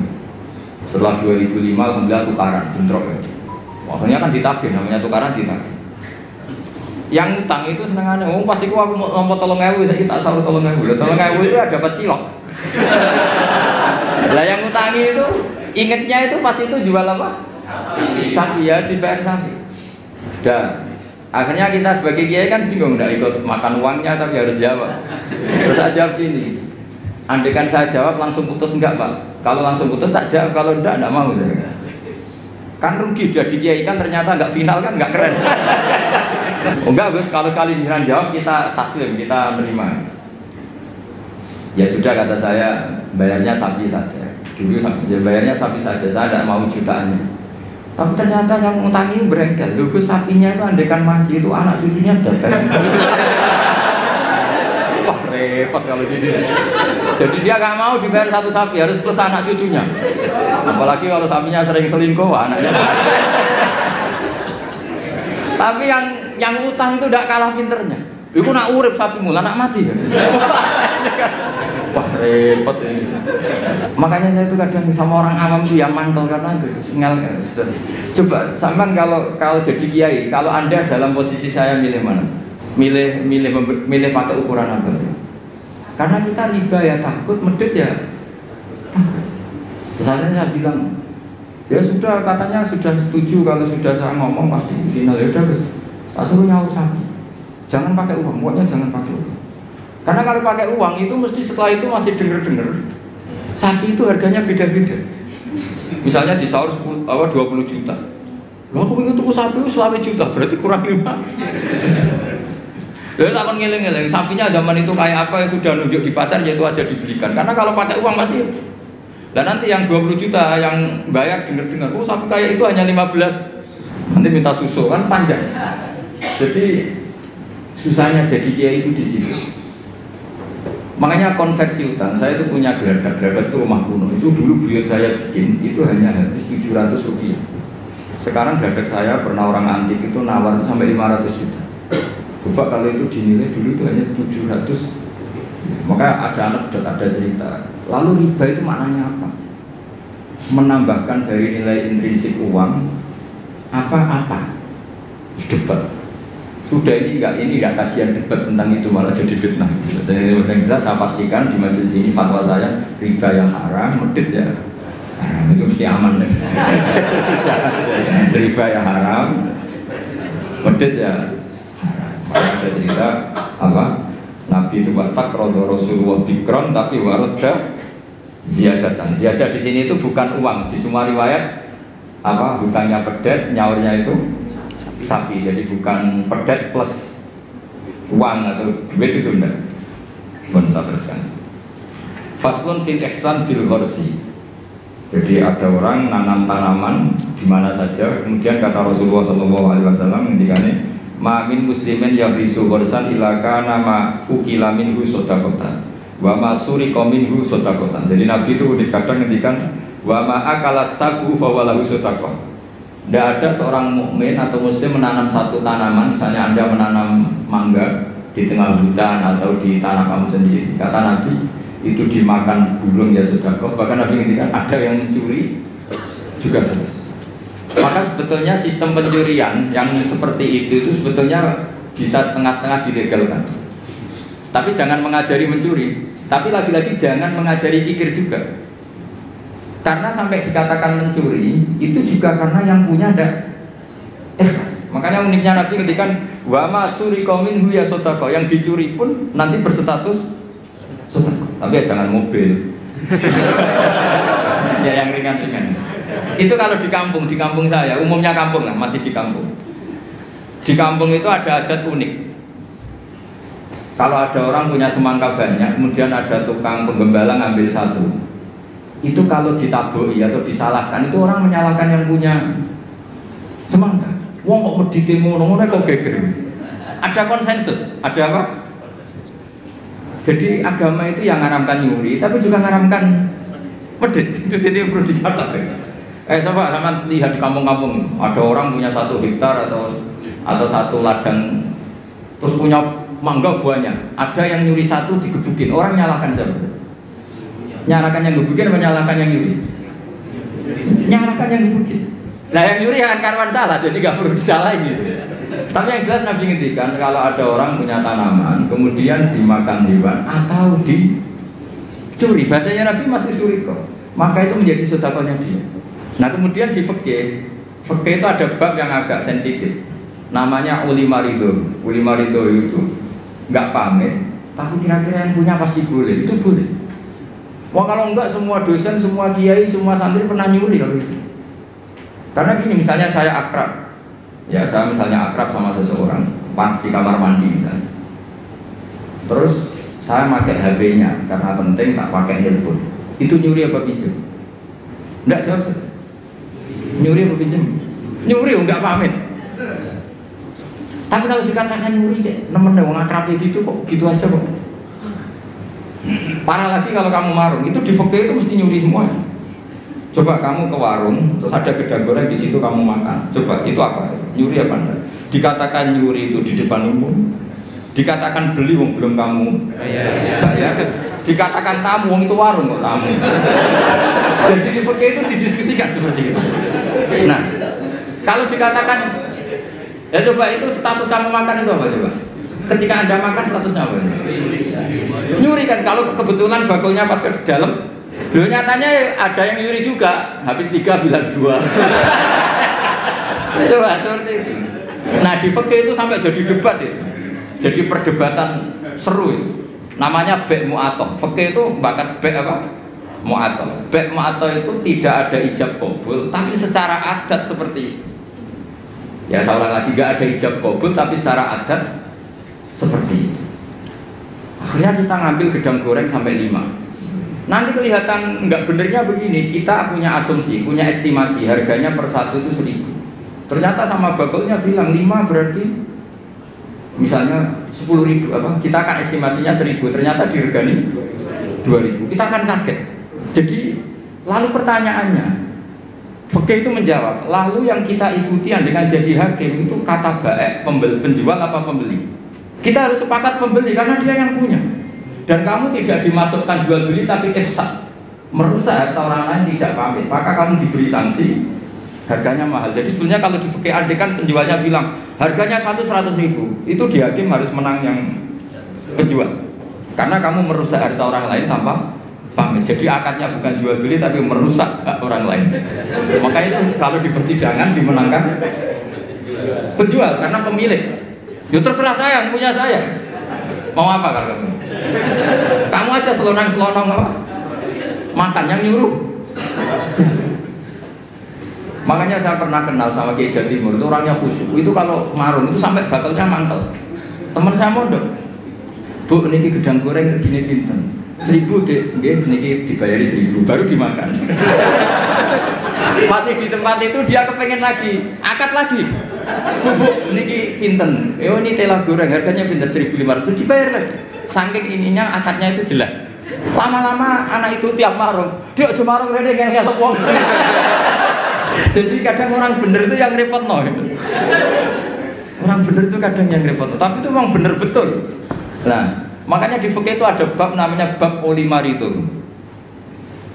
Setelah 2005 alhamdulillah tukaran bentrok ya. Waktunya kan ditagih, namanya tukaran ditagih. Yang utang itu senengannya, oh pas aku mau lompot 3.000, saya tak sahur 3.000. 3.000 itu ya dapat cilok. Lah yang utangi itu, ingetnya itu pas itu jual apa? Sapi ya, dibayar sapi. Dan akhirnya kita sebagai kiai kan bingung, tidak ikut makan uangnya tapi harus jawab. Terus saya jawab gini, andaikan saya jawab langsung putus enggak Pak? Kalau langsung putus tak jawab, kalau enggak mau saya. Kan rugi sudah dikiaikan ternyata enggak final kan enggak keren. Oh enggak Gus, kalau sekali jiran jawab kita taslim, kita menerima. Ya sudah kata saya, bayarnya sapi saja. Dulu ya bayarnya sapi saja, saya tidak mau jutaannya. Tapi ternyata yang ngutangi berengkel. Loh Gus, sapinya itu andaikan masih itu anak cucunya sudah bayar. Wah repot kalau gini. Jadi dia nggak mau dibayar satu sapi, harus plus anak cucunya. Apalagi kalau sapinya sering selingkuh, anaknya. Tapi yang utang itu tidak kalah pinternya. Iku nak urip sapi mula, nak mati. Wah repot ini. Makanya saya itu kadang sama orang awam tuh yang mantel karena itu singal kan. Coba sampean kalau jadi kiai, kalau Anda dalam posisi saya milih mana? Milih pakai ukuran apa tuh? Karena kita riba ya takut, medhit ya takut. Terus akhirnya saya bilang, ya sudah katanya sudah setuju kalau sudah saya ngomong pasti final ya udah Gus. Tak suruh nyaur sapi. Jangan pakai uang, pokoknya jangan pakai uang. Karena kalau pakai uang itu mesti setelah itu masih denger-denger sapi itu harganya beda-beda. Misalnya di sahur 20 juta. Lalu aku ingin tuku sapi itu selama juta, berarti kurang 5. Ya takkan ngeleng-ngeleng, sapinya zaman itu kayak apa yang sudah nunjuk di pasar yaitu aja dibelikan. Karena kalau pakai uang pasti. Dan nanti yang 20 juta yang bayar dengar-dengar, oh sapi kayak itu hanya 15. Nanti minta susu kan panjang. Jadi susahnya jadi kiai itu di situ. Makanya konversi utang, saya itu punya geladak itu rumah kuno. Itu dulu buyut saya bikin itu hanya habis 700 rupiah. Sekarang geladak saya pernah orang antik itu nawar itu sampai 500 juta. Coba kalau itu dinilai dulu itu hanya 700. Maka ada anekdot, ada cerita. Lalu riba itu maknanya apa? Menambahkan dari nilai intrinsik uang apa-apa. Debat. Sudah ini enggak kajian debat tentang itu malah jadi fitnah. Yang jelas saya pastikan di majelis ini fatwa saya riba yang haram, medhit ya haram itu mesti aman deh. Riba yang haram, medhit ya. Ada cerita apa? Nabi itu wastakrodo Rasulullah bikron tapi waroda ziyadatan. Ziyadah di sini itu bukan uang. Di semua riwayat apa? Bukannya pedet, nyaurnya itu sapi. Jadi bukan pedet plus uang atau duit itu enggak. Mohon saya teruskan. Faslun fil ihsan bil ghorsi. Jadi ada orang nanam tanaman di mana saja. Kemudian kata Rasulullah SAW ngendikane ma min muslimin yahrisu ghorsan ila kana ma ukila minhu shadaqatan wa ma suriqa minhu shadaqatan. Jadi Nabi itu kadang ngendikan wa ma akala sabu fa walahu shadaqah. Tidak ada seorang mukmin atau muslim menanam satu tanaman, misalnya Anda menanam mangga di tengah hutan atau di tanah kamu sendiri. Kata Nabi itu dimakan burung ya sedekah. Bahkan Nabi ngendikan ada yang mencuri juga sedekah. Maka sebetulnya sistem pencurian yang seperti itu sebetulnya bisa setengah-setengah dilegalkan. Tapi jangan mengajari mencuri. Tapi lagi-lagi jangan mengajari kikir juga. Karena sampai dikatakan mencuri itu juga karena yang punya ada makanya uniknya Nabi ngendikan wa ma suriqa minhu ya sedekah. Yang dicuri pun nanti berstatus sedekah. Tapi ya jangan mobil. Ya yang ringan-ringan. Itu kalau di kampung saya, umumnya kampung lah, masih di kampung. Di kampung itu ada adat unik. Kalau ada orang punya semangka banyak, kemudian ada tukang penggembala ngambil satu. Itu kalau ditabuhi atau disalahkan, itu orang menyalahkan yang punya semangka. Wong kok medite ngono kok geger. Ada konsensus, ada apa? Jadi agama itu yang ngaramkan nyuri, tapi juga ngaramkan medit. Itu jadi perlu dicatat. Coba sama lihat di kampung-kampung, ada orang punya 1 hektar atau 1 ladang, terus punya mangga banyak. Ada yang nyuri 1 digebukin, orang nyalakan siapa? Nyalakan yang gebukin apa nyalakan yang nyuri? Nyalakan yang gebukin. Nah yang nyuri akan karuan salah, jadi nggak perlu disalahin gitu. Tapi yang jelas Nabi ngendikan kalau ada orang punya tanaman, kemudian dimakan hewan atau dicuri, bahasanya Nabi masih suriko, maka itu menjadi sedekahnya dia. Nah kemudian di fikih itu ada bab yang agak sensitif, namanya ulima ridho. Ulima ridho itu nggak pamit, tapi kira-kira yang punya pasti boleh, itu boleh. Wah kalau enggak semua dosen, semua kiai, semua santri pernah nyuri kalau itu. Karena gini, misalnya saya akrab, ya saya misalnya akrab sama seseorang, pas di kamar mandi misalnya. Terus saya pakai HP-nya karena penting tak pakai handphone. Itu nyuri apa pinjam? Enggak, jawab saja. Nyuri apa pinjam? Nyuri, enggak pamit. Tapi kalau dikatakan nyuri, nemen wong akrab itu kok gitu aja kok. Parah lagi kalau kamu marung, itu di fikih itu mesti nyuri semua. Coba kamu ke warung, terus ada gedang goreng di situ kamu makan. Coba itu apa? Nyuri apa enggak? Dikatakan nyuri itu di depan umum. Dikatakan beli wong belum kamu bayar. Dikatakan tamu wong itu warung kok tamu. Jadi di fikih itu didiskusikan seperti itu. Nah, kalau dikatakan ya coba itu status kamu makan itu apa coba? Ketika Anda makan statusnya apa? Nyuri kan, kalau kebetulan bakulnya pas ke dalam. Loh nyatanya ada yang nyuri juga, habis 3 bilang 2. Coba seperti itu. Nah di fikih itu sampai jadi debat ya. Jadi perdebatan seru itu. Namanya bek mu'atoh. Fikih itu bakas bek apa? Mu'atoh. Bek mu'atoh itu tidak ada ijab qabul, tapi secara adat seperti itu. Ya saya ulang lagi, gak ada ijab qabul, tapi secara adat seperti itu. Akhirnya kita ngambil gedang goreng sampai 5. Nanti kelihatan nggak benernya begini, kita punya asumsi, punya estimasi harganya per 1 itu 1.000. Ternyata sama bakulnya bilang 5 berarti misalnya 10.000 apa? Kita akan estimasinya 1.000, ternyata diregani 2.000. Kita akan kaget. Jadi lalu pertanyaannya, fikih itu menjawab, lalu yang kita ikuti dengan jadi hakim itu kata baik, penjual apa pembeli? Kita harus sepakat pembeli karena dia yang punya. Dan kamu tidak dimasukkan jual beli tapi ifsad, merusak harta orang lain tidak pamit, maka kamu diberi sanksi, harganya mahal. Jadi sebenarnya kalau di fikih adek kan penjualnya bilang harganya 100.000, itu di hakim harus menang yang penjual, karena kamu merusak harta orang lain tanpa pamit. Jadi akadnya bukan jual beli tapi merusak hak orang lain. Maka itu kalau di persidangan dimenangkan penjual karena pemilik. Ya terserah saya, punya saya. Mau apa kalau kamu? Kamu aja selonang-selonong apa? Makan yang nyuruh. Makanya saya pernah kenal sama Kiai Jawa Timur, itu orangnya khusyuk. Itu kalau marun itu sampai bakalnya mantel. Teman saya mondok, Bu, ini gedang goreng begini pinten. 1.000 dek, niki dibayari 1.000, baru dimakan. Masih di tempat itu dia kepengen lagi, akad lagi. Bu, niki pinten. Ini tela goreng harganya pinten 1.500, dibayar lagi. Saking ininya akadnya itu jelas. Lama-lama anak itu tiap marung, dia cuma marung rene ngelok wong. Jadi kadang orang bener itu yang repot gitu. Orang bener itu kadang yang repot, tapi itu memang bener betul. Nah, makanya di fikih itu ada bab namanya bab olimarito.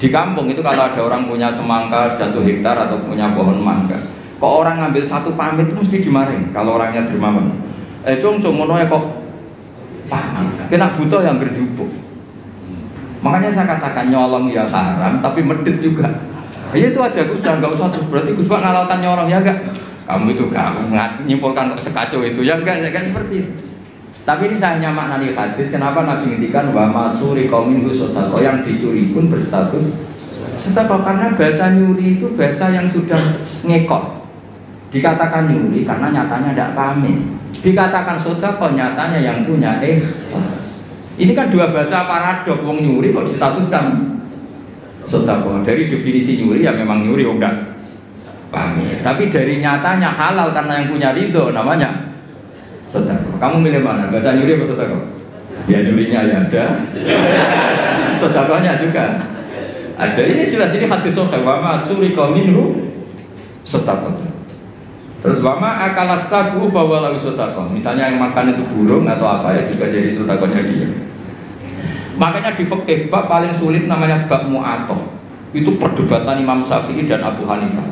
Di kampung itu kalau ada orang punya semangka 1 hektar atau punya pohon mangga, kok orang ngambil satu pamit itu mesti dimarahin kalau orangnya dermawan. Cung ngono ya kok pamit, kena buta yang berjubuk. Makanya saya katakan nyolong ya haram, tapi medit juga. Ya itu aja Gus, nggak usah tuh. Berarti Gus Pak ngalalkan nyolong ya enggak? Kamu itu gak nyimpulkan sekacau itu ya enggak seperti itu. Tapi ini saya hanya maknani hadis. Kenapa Nabi ngendikan wa masuri qaumin husotako, yang dicuri pun berstatus sedekah, karena bahasa nyuri itu bahasa yang sudah ngekot. Dikatakan nyuri karena nyatanya tidak pamit. Dikatakan sedekah nyatanya yang punya ikhlas. Ini kan dua bahasa paradok. Wong nyuri kok distatuskan sedekah. Dari definisi nyuri ya memang nyuri enggak pamit. Tapi dari nyatanya halal karena yang punya ridho namanya sedekah. Kamu milih mana? Bahasa nyuri apa sedekah? Ya nyurinya ya ada. Sedekahnya juga ada. Ini jelas, ini hadis sahih. Wa ma surika minhu sedekah. Terus wa ma akalas sabu fa walau sedekah. Misalnya yang makan itu burung atau apa ya juga jadi sedekahnya dia. Makanya di fikih bab paling sulit namanya bab mu'athah. Itu perdebatan Imam Syafi'i dan Abu Hanifah.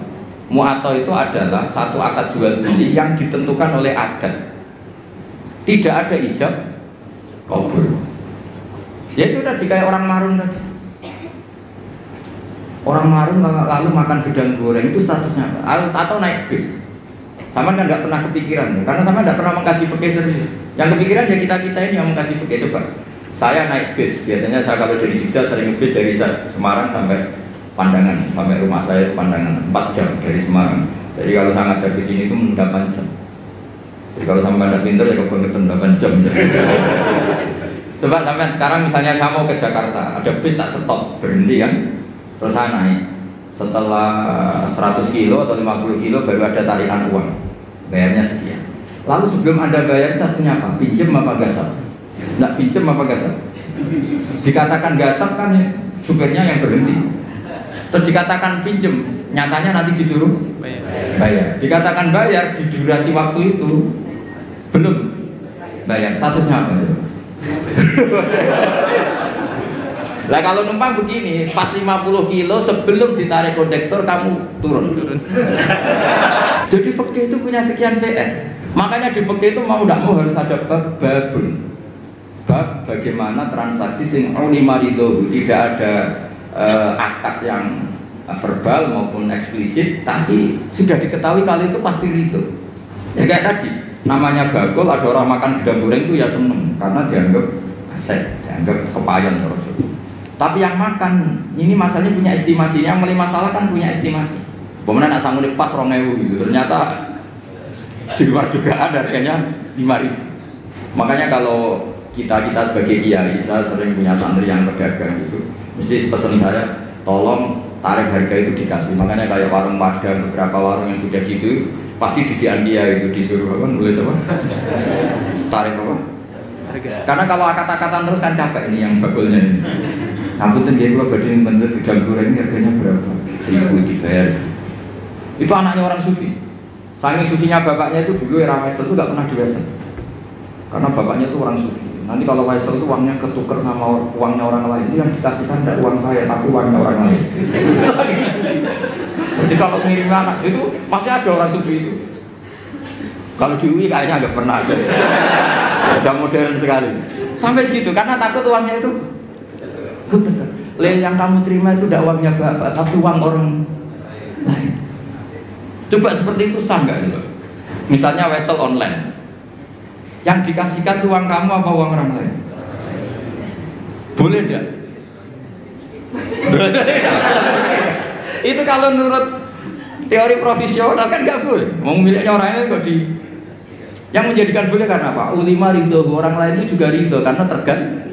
Mu'athah itu adalah satu akad jual beli yang ditentukan oleh adat. Tidak ada ijab kabul. Ya itu tadi kayak orang marun tadi. Orang marun lalu makan gedang goreng itu statusnya apa? Atau naik bis. Sama kan nggak pernah kepikiran, karena sama nggak pernah mengkaji fikih serius. Yang kepikiran ya kita ini yang mengkaji fikih. Coba saya naik bis, biasanya saya kalau dari Jogja sering bis dari Semarang sampai Pandangan, sampai rumah saya itu Pandangan 4 jam dari Semarang. Jadi kalau saya ngajar ke sini itu 8 jam. Jadi kalau sampai Anda pintar ya kebangetan 8 jam. Coba sampai sekarang misalnya saya mau ke Jakarta, ada bis tak stop, berhenti kan, terus saya naik. Setelah 100 kilo atau 50 kilo baru ada tarikan uang, bayarnya sekian. Lalu sebelum Anda bayar tas punya apa? Pinjem apa gasap? Nggak pinjem apa gasap? Dikatakan gasap kan ya, supirnya yang berhenti. Terus dikatakan pinjem, nyatanya nanti disuruh bayar. Dikatakan bayar di durasi waktu itu belum bayar, statusnya apa? Lah kalau numpang begini, pas 50 kilo sebelum ditarik kondektor kamu turun. Jadi fikih itu punya sekian PR. Makanya di fikih itu mau tidak mau harus ada babun. Bab bagaimana transaksi sing ulimarido, tidak ada akad yang verbal maupun eksplisit, tapi sudah diketahui kali itu pasti ridho. Ya kayak tadi, namanya bagol, ada orang makan gedang goreng itu ya seneng karena dianggap aset, dianggap kepayon. Tapi yang makan ini masalahnya punya estimasi, yang mulai masalah kan punya estimasi. Kemudian nak sanggup pas 2.000 gitu, ternyata di luar juga ada harganya 5.000. Makanya kalau kita sebagai kiai, saya sering punya santri yang pedagang gitu, mesti pesan saya, tolong tarif harga itu dikasih. Makanya kayak warung Padang, beberapa warung yang sudah gitu, pasti didian dia itu disuruh apa, nulis apa? Tarif apa? Harga. Karena kalau kata-kata terus kan capek ini yang bagulnya ini. Ampun dia gua badin bener gedang goreng ini harganya berapa? 1.000 dibayar. Itu anaknya orang sufi. Saking sufinya bapaknya itu dulu era Wesel itu gak pernah diwasel. Karena bapaknya itu orang sufi. Nanti kalau Wesel itu uangnya ketuker sama uangnya orang lain, itu yang dikasihkan tidak uang saya, tapi uangnya orang lain. Jadi kalau ngirim anak itu pasti ada orang sufi itu. Kalau di UI kayaknya nggak pernah ada. Sudah modern sekali. Sampai segitu karena takut uangnya itu ketuker. Yang kamu terima itu tidak uangnya bapak, tapi uang orang lain. Coba seperti itu sah nggak? Misalnya Wesel online. Yang dikasihkan uang kamu apa uang orang lain? Boleh enggak? Itu kalau menurut teori profesional kan nggak boleh. Mau miliknya orang lain kok di. Yang menjadikan boleh karena apa? Ulima ridho, orang lain itu juga ridho karena tergantikan.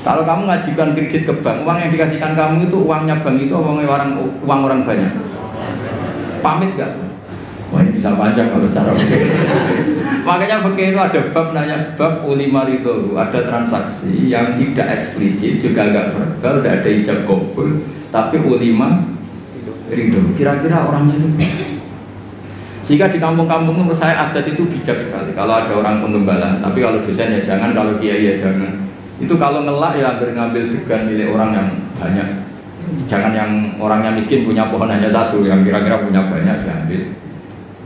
Kalau kamu ngajukan kredit ke bank, uang yang dikasihkan kamu itu uangnya bank itu uang orang banyak. Pamit nggak? Wah ini bisa panjang kalau secara fikih. Makanya fikih itu ada bab nanya bab ulima ridho, ada transaksi yang tidak eksplisit juga agak verbal, tidak ada ijab kabul, tapi ulima ridho. Kira-kira orangnya itu. Jika di kampung-kampung menurut saya adat itu bijak sekali. Kalau ada orang penggembala, tapi kalau dosen ya jangan, kalau kiai ya jangan. Itu kalau ngelak ya ngambil degan milik orang yang banyak. Jangan yang orangnya miskin punya pohon hanya satu, yang kira-kira punya banyak diambil.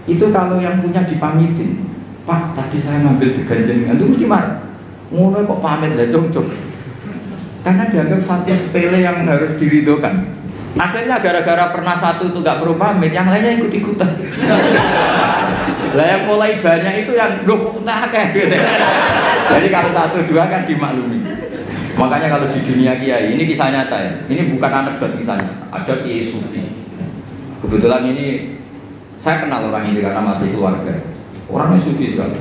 Itu kalau yang punya dipamitin, Pak tadi saya ngambil degan jenengan, itu mesti marah. Ngono kok pamit lah cok. Karena dianggap satu sepele yang harus diridhokan. Akhirnya gara-gara pernah satu itu gak perlu pamit, yang lainnya ikut-ikutan. Lah yang mulai banyak itu yang loh tak kayak gitu. Jadi kalau satu dua kan dimaklumi. Makanya kalau di dunia kiai, ini kisah nyata ya. Ini bukan anekdot kisahnya. Ada kiai sufi. Kebetulan ini saya kenal orang ini karena masih keluarga. Orangnya sufi sekali.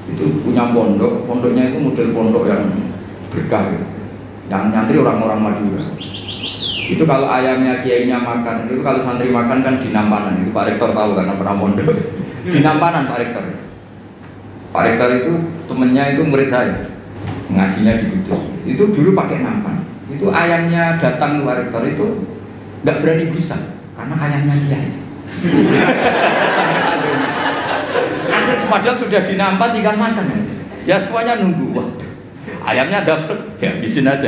Itu punya pondok, pondoknya itu model pondok yang berkah, yang nyantri orang-orang Madura. Itu kalau ayamnya kiainya makan, itu kalau santri makan kan di Nampanan. Itu Pak Rektor tahu karena pernah pondok. Di Nampanan Pak Rektor. Pak Rektor itu temennya itu murid saya, ngajinya di Kudus. Itu dulu pakai nampan. Itu ayamnya datang ke Pak Rektor itu nggak berani busa karena ayamnya kiai. Padahal sudah dinampan tinggal makan. Ya semuanya nunggu. Wah, ayamnya dapet, dihabisin aja.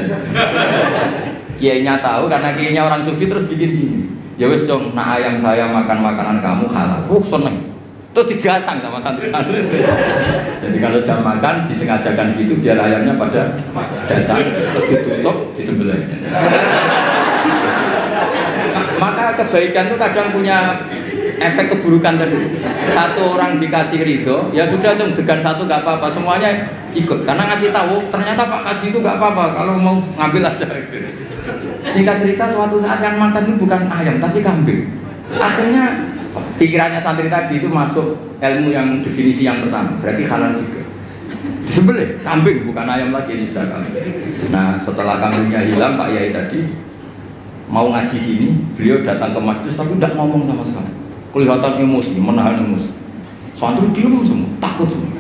Kiainya tahu karena kiainya orang sufi terus bikin gini. Ya wes dong, nak ayam saya makan makanan kamu halal. Seneng. Terus digasang sama santri-santri. Jadi kalau jam makan disengajakan gitu biar ayamnya pada datang terus ditutup disembelih. Maka kebaikan itu kadang punya efek keburukan tadi. Satu orang dikasih ridho, ya sudah dong degan satu nggak apa-apa, semuanya ikut karena ngasih tahu ternyata Pak Kaji itu nggak apa-apa kalau mau ngambil aja. Singkat cerita suatu saat yang makan itu bukan ayam tapi kambing. Akhirnya pikirannya santri tadi itu masuk ilmu yang definisi yang pertama, berarti halal juga. Disembelih kambing bukan ayam lagi, ini sudah kambing. Nah setelah kambingnya hilang Pak Yai tadi mau ngaji gini, beliau datang ke majelis tapi tidak ngomong sama sekali. Kelihatan emosi, menahan emosi. Santri diem semua, takut semua.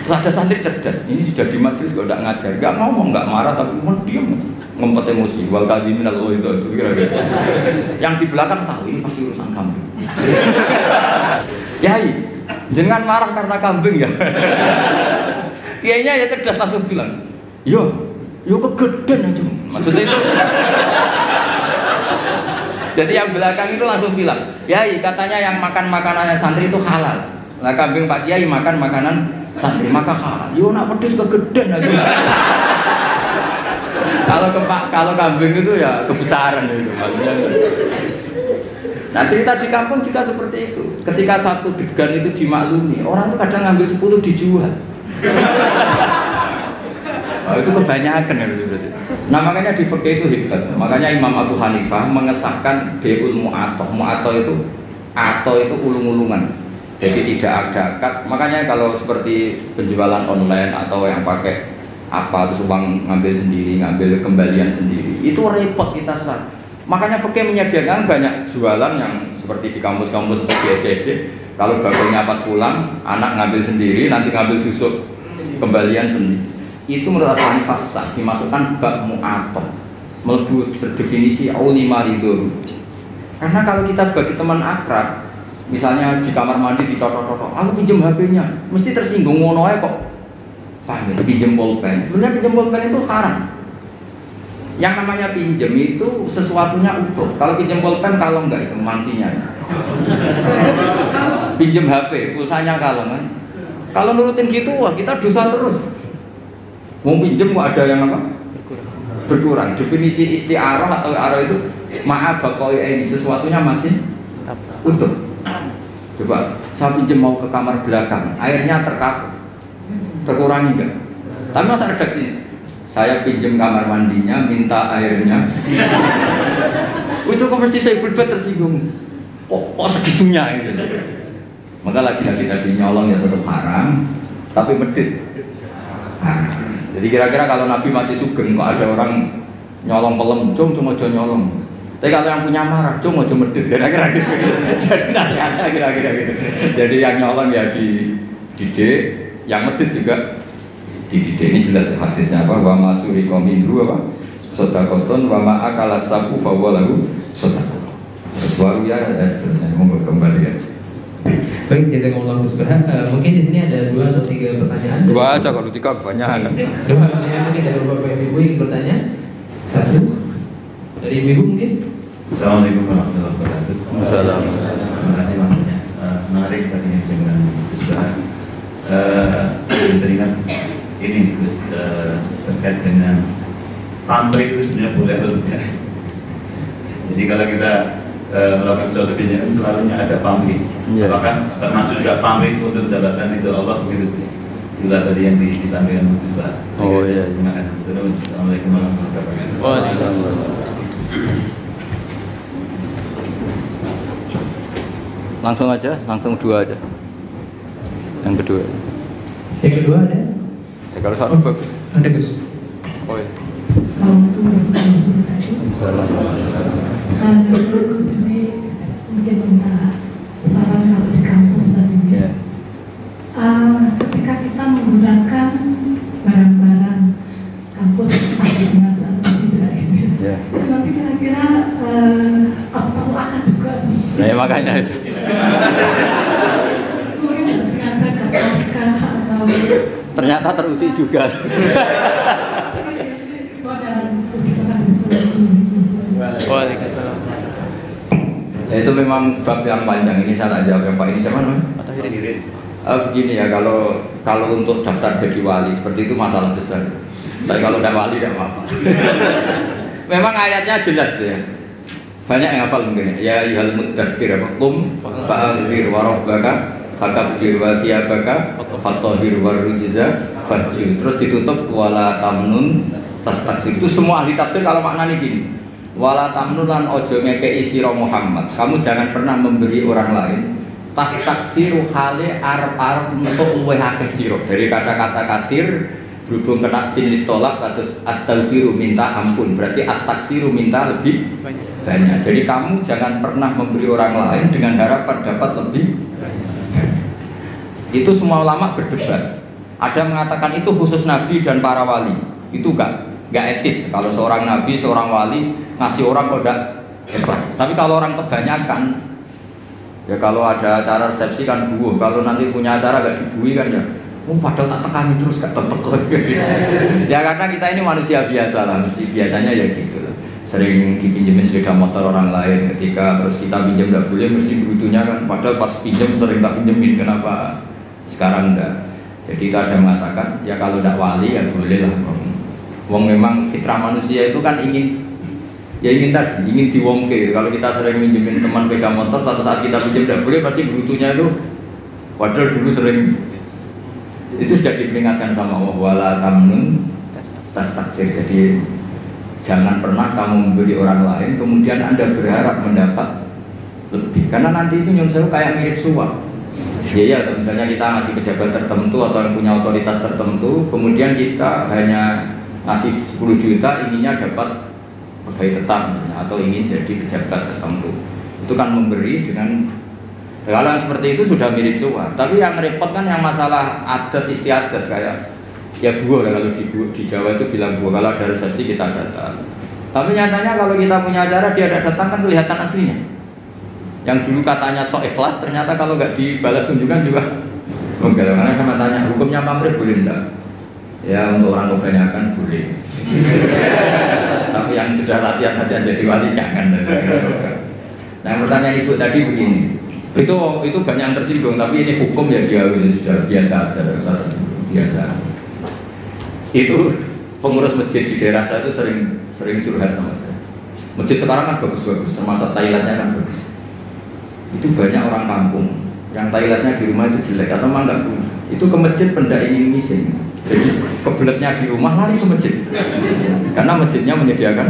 Terus ada santri cerdas, ini sudah di majelis kok tidak ngajar, nggak ngomong, nggak marah tapi cuma diem, ngempet emosi. Wal kadhimin al itu kira-kira. Yang di belakang tahu ini pasti urusan kambing. Yai, jangan marah karena kambing ya. Kiainya ya cerdas langsung bilang, yo kegedean aja. Maksudnya itu. Jadi yang belakang itu langsung bilang, Yai katanya yang makan makanannya santri itu halal. Lah kambing Pak Kiai makan makanan santri maka halal. Yo nak pedes kegedean aja. Kalau kambing itu ya kebesaran itu maksudnya. Nah cerita di kampung juga seperti itu. Ketika satu degan itu dimaklumi, orang itu kadang ngambil 10 dijual. Oh, itu kebanyakan ya berarti. Nah makanya di fikih itu hebat. Makanya Imam Abu Hanifah mengesahkan beul mu'atoh. Mu'atoh itu ulung-ulungan. Jadi tidak ada akad. Makanya kalau seperti penjualan online atau yang pakai apa terus uang ngambil sendiri, ngambil kembalian sendiri, itu repot kita sah. Makanya fikih menyediakan banyak jualan yang seperti di kampus-kampus atau di SD. Kalau bapaknya pas pulang, anak ngambil sendiri, nanti ngambil susu kembalian sendiri. Itu menurut Abu Hanifah sah, dimasukkan bab mu'atoh, melebu berdefinisi ulima ridho. Karena kalau kita sebagai teman akrab, misalnya di kamar mandi dicocok-cocok, aku pinjam HP-nya, mesti tersinggung ngono ae kok. Paham ya? Pinjam pulpen. Sebenarnya pinjam pulpen itu haram. Yang namanya pinjam itu sesuatunya utuh. Kalau pinjam pulpen kalau enggak itu mangsinya. Pinjam HP, pulsanya kalau kan. Kalau nurutin gitu, wah kita dosa terus. Mau pinjem kok ada yang apa? Berkurang. Definisi isti'arah atau arah itu maaf bakoi ini sesuatunya masih utuh. Coba saya pinjam mau ke kamar belakang, airnya terkurangi nggak? Tapi masa redaksi, saya pinjam kamar mandinya, minta airnya. Itu konversi saya berbuat tersinggung. Kok segitunya itu? Maka lagi-lagi tadi nyolong ya tetap haram, tapi medit. Jadi kira-kira kalau Nabi masih sugeng, kok ada orang nyolong pelem, cuma nyolong. Tapi kalau yang punya marah, cuma medit, kira-kira gitu. Jadi nasihatnya kira-kira gitu. Jadi yang nyolong ya dididik, yang medit juga dididik. Ini jelas hadisnya apa? Wa masuri qaminhu apa? Sodakotun wa ma'akala sabu fawalahu sodakot. Suara ya seterusnya mau kembali ya. Baik, jazakumullah khairan. Mungkin di sini ada 2 atau 3 pertanyaan. 2 aja, kalau 3 banyak. 2 pertanyaan mungkin dari Bapak Ibu ingin bertanya. 1 dari Ibu mungkin. Assalamualaikum warahmatullahi wabarakatuh. Assalamualaikum. Terima kasih makanya. Menarik tadi dengan Gus Bah. Saya teringat ini Gus terkait dengan pamrih itu sebenarnya boleh atau tidak. Jadi kalau kita melakukan suatu kebijakan selalunya ada pamrih. Apakah termasuk juga pamrih untuk jabatan itu Allah begitu? Juga tadi yang disampaikan Gus Bah. Oh iya. Terima kasih. Assalamualaikum warahmatullahi wabarakatuh. Waalaikumsalam. Langsung aja, langsung 2 aja. Yang kedua. Yang kedua ada? Ya, kalau satu bagus. Ada Gus. Oh iya. Salam. Mungkin minta saran kalau di kampus tadi. Ketika kita menggunakan barang-barang kampus dengan satu tidak ini. Tapi kira-kira apa perlu akan juga? Nah, ya makanya itu. Mungkin sengaja kertas atau Ternyata terusik juga. Waalaikumsalam. Ya, itu memang bab yang panjang. Ini saya tak jawab yang Pak ini siapa namanya? Begini ya, kalau untuk daftar jadi wali seperti itu masalah besar. Tapi kalau tidak wali tidak apa-apa. Memang ayatnya jelas tuh ya. Banyak yang hafal mungkin ya. Ya ayyuhal muddatsir qum fa'anzir wa rabbaka fakabbir wa thiyabaka fatahhir wa rujza fahjur. Terus ditutup wala tamnun tastakthir. Itu semua ahli tafsir kalau maknanya gini. Wala tamnun lan ojo ngekei sira Muhammad. Kamu jangan pernah memberi orang lain. Tastaksiru hale arep-arep untuk luwih akeh sira. Dari kata-kata kasir berhubung kena sin ditolak terus astaghfiru minta ampun. Berarti astaghfiru minta lebih banyak. Jadi kamu jangan pernah memberi orang lain dengan harapan dapat lebih banyak. Itu semua ulama berdebat. Ada mengatakan itu khusus nabi dan para wali. Itu enggak etis kalau seorang nabi, seorang wali ngasih orang kok enggak ikhlas. Tapi kalau orang kebanyakan, ya kalau ada acara resepsi kan buuh, kalau nanti punya acara gak dibui kan ya, padahal tak tekani terus gak tertekut. Ya karena kita ini manusia biasa lah, mesti biasanya ya gitu lah. Sering dipinjemin sepeda motor orang lain, ketika terus kita pinjam gak boleh, mesti butuhnya kan, padahal pas pinjam sering tak pinjemin, kenapa sekarang enggak? Jadi itu ada mengatakan, ya kalau tidak wali ya boleh lah. Wong memang fitrah manusia itu kan ingin diwongke. Kalau kita sering minjemin teman sepeda motor, suatu saat kita pinjam tidak boleh, pasti butuhnya itu padahal dulu sering. Itu sudah diperingatkan sama Allah, wala tamnun tastaksir. Jadi jangan pernah kamu memberi orang lain kemudian Anda berharap mendapat lebih, karena nanti itu nyusul kayak mirip suap. Ya, atau misalnya kita ngasih pejabat tertentu atau yang punya otoritas tertentu, kemudian kita hanya ngasih 10 juta, inginnya dapat pegawai tetap misalnya, atau ingin jadi pejabat tertentu. Itu kan memberi dengan kalau yang seperti itu sudah mirip suap. Tapi yang repot kan yang masalah adat istiadat, kayak ya buah, kalau di Jawa itu bilang buah, kalau ada resepsi kita datang. Tapi nyatanya kalau kita punya acara dia tidak datang kan kelihatan aslinya. Yang dulu katanya sok ikhlas, ternyata kalau nggak dibalas kunjungan juga enggak. Karena sama tanya hukumnya pamrih boleh enggak? Ya untuk orang kebanyakan boleh. Tapi yang sudah latihan jadi wali jangan. Nah, pertanyaan ibu tadi begini. Itu banyak yang tersinggung, tapi ini hukum ya dia sudah biasa aja, biasa. Itu pengurus masjid di daerah saya itu sering curhat sama saya. Masjid sekarang kan bagus-bagus, termasuk Thailandnya kan bagus. Itu banyak orang kampung yang toiletnya di rumah itu jelek atau memang nggak punya, itu ke masjid pendak ingin missing. Jadi kebeletnya di rumah lari ke masjid karena masjidnya menyediakan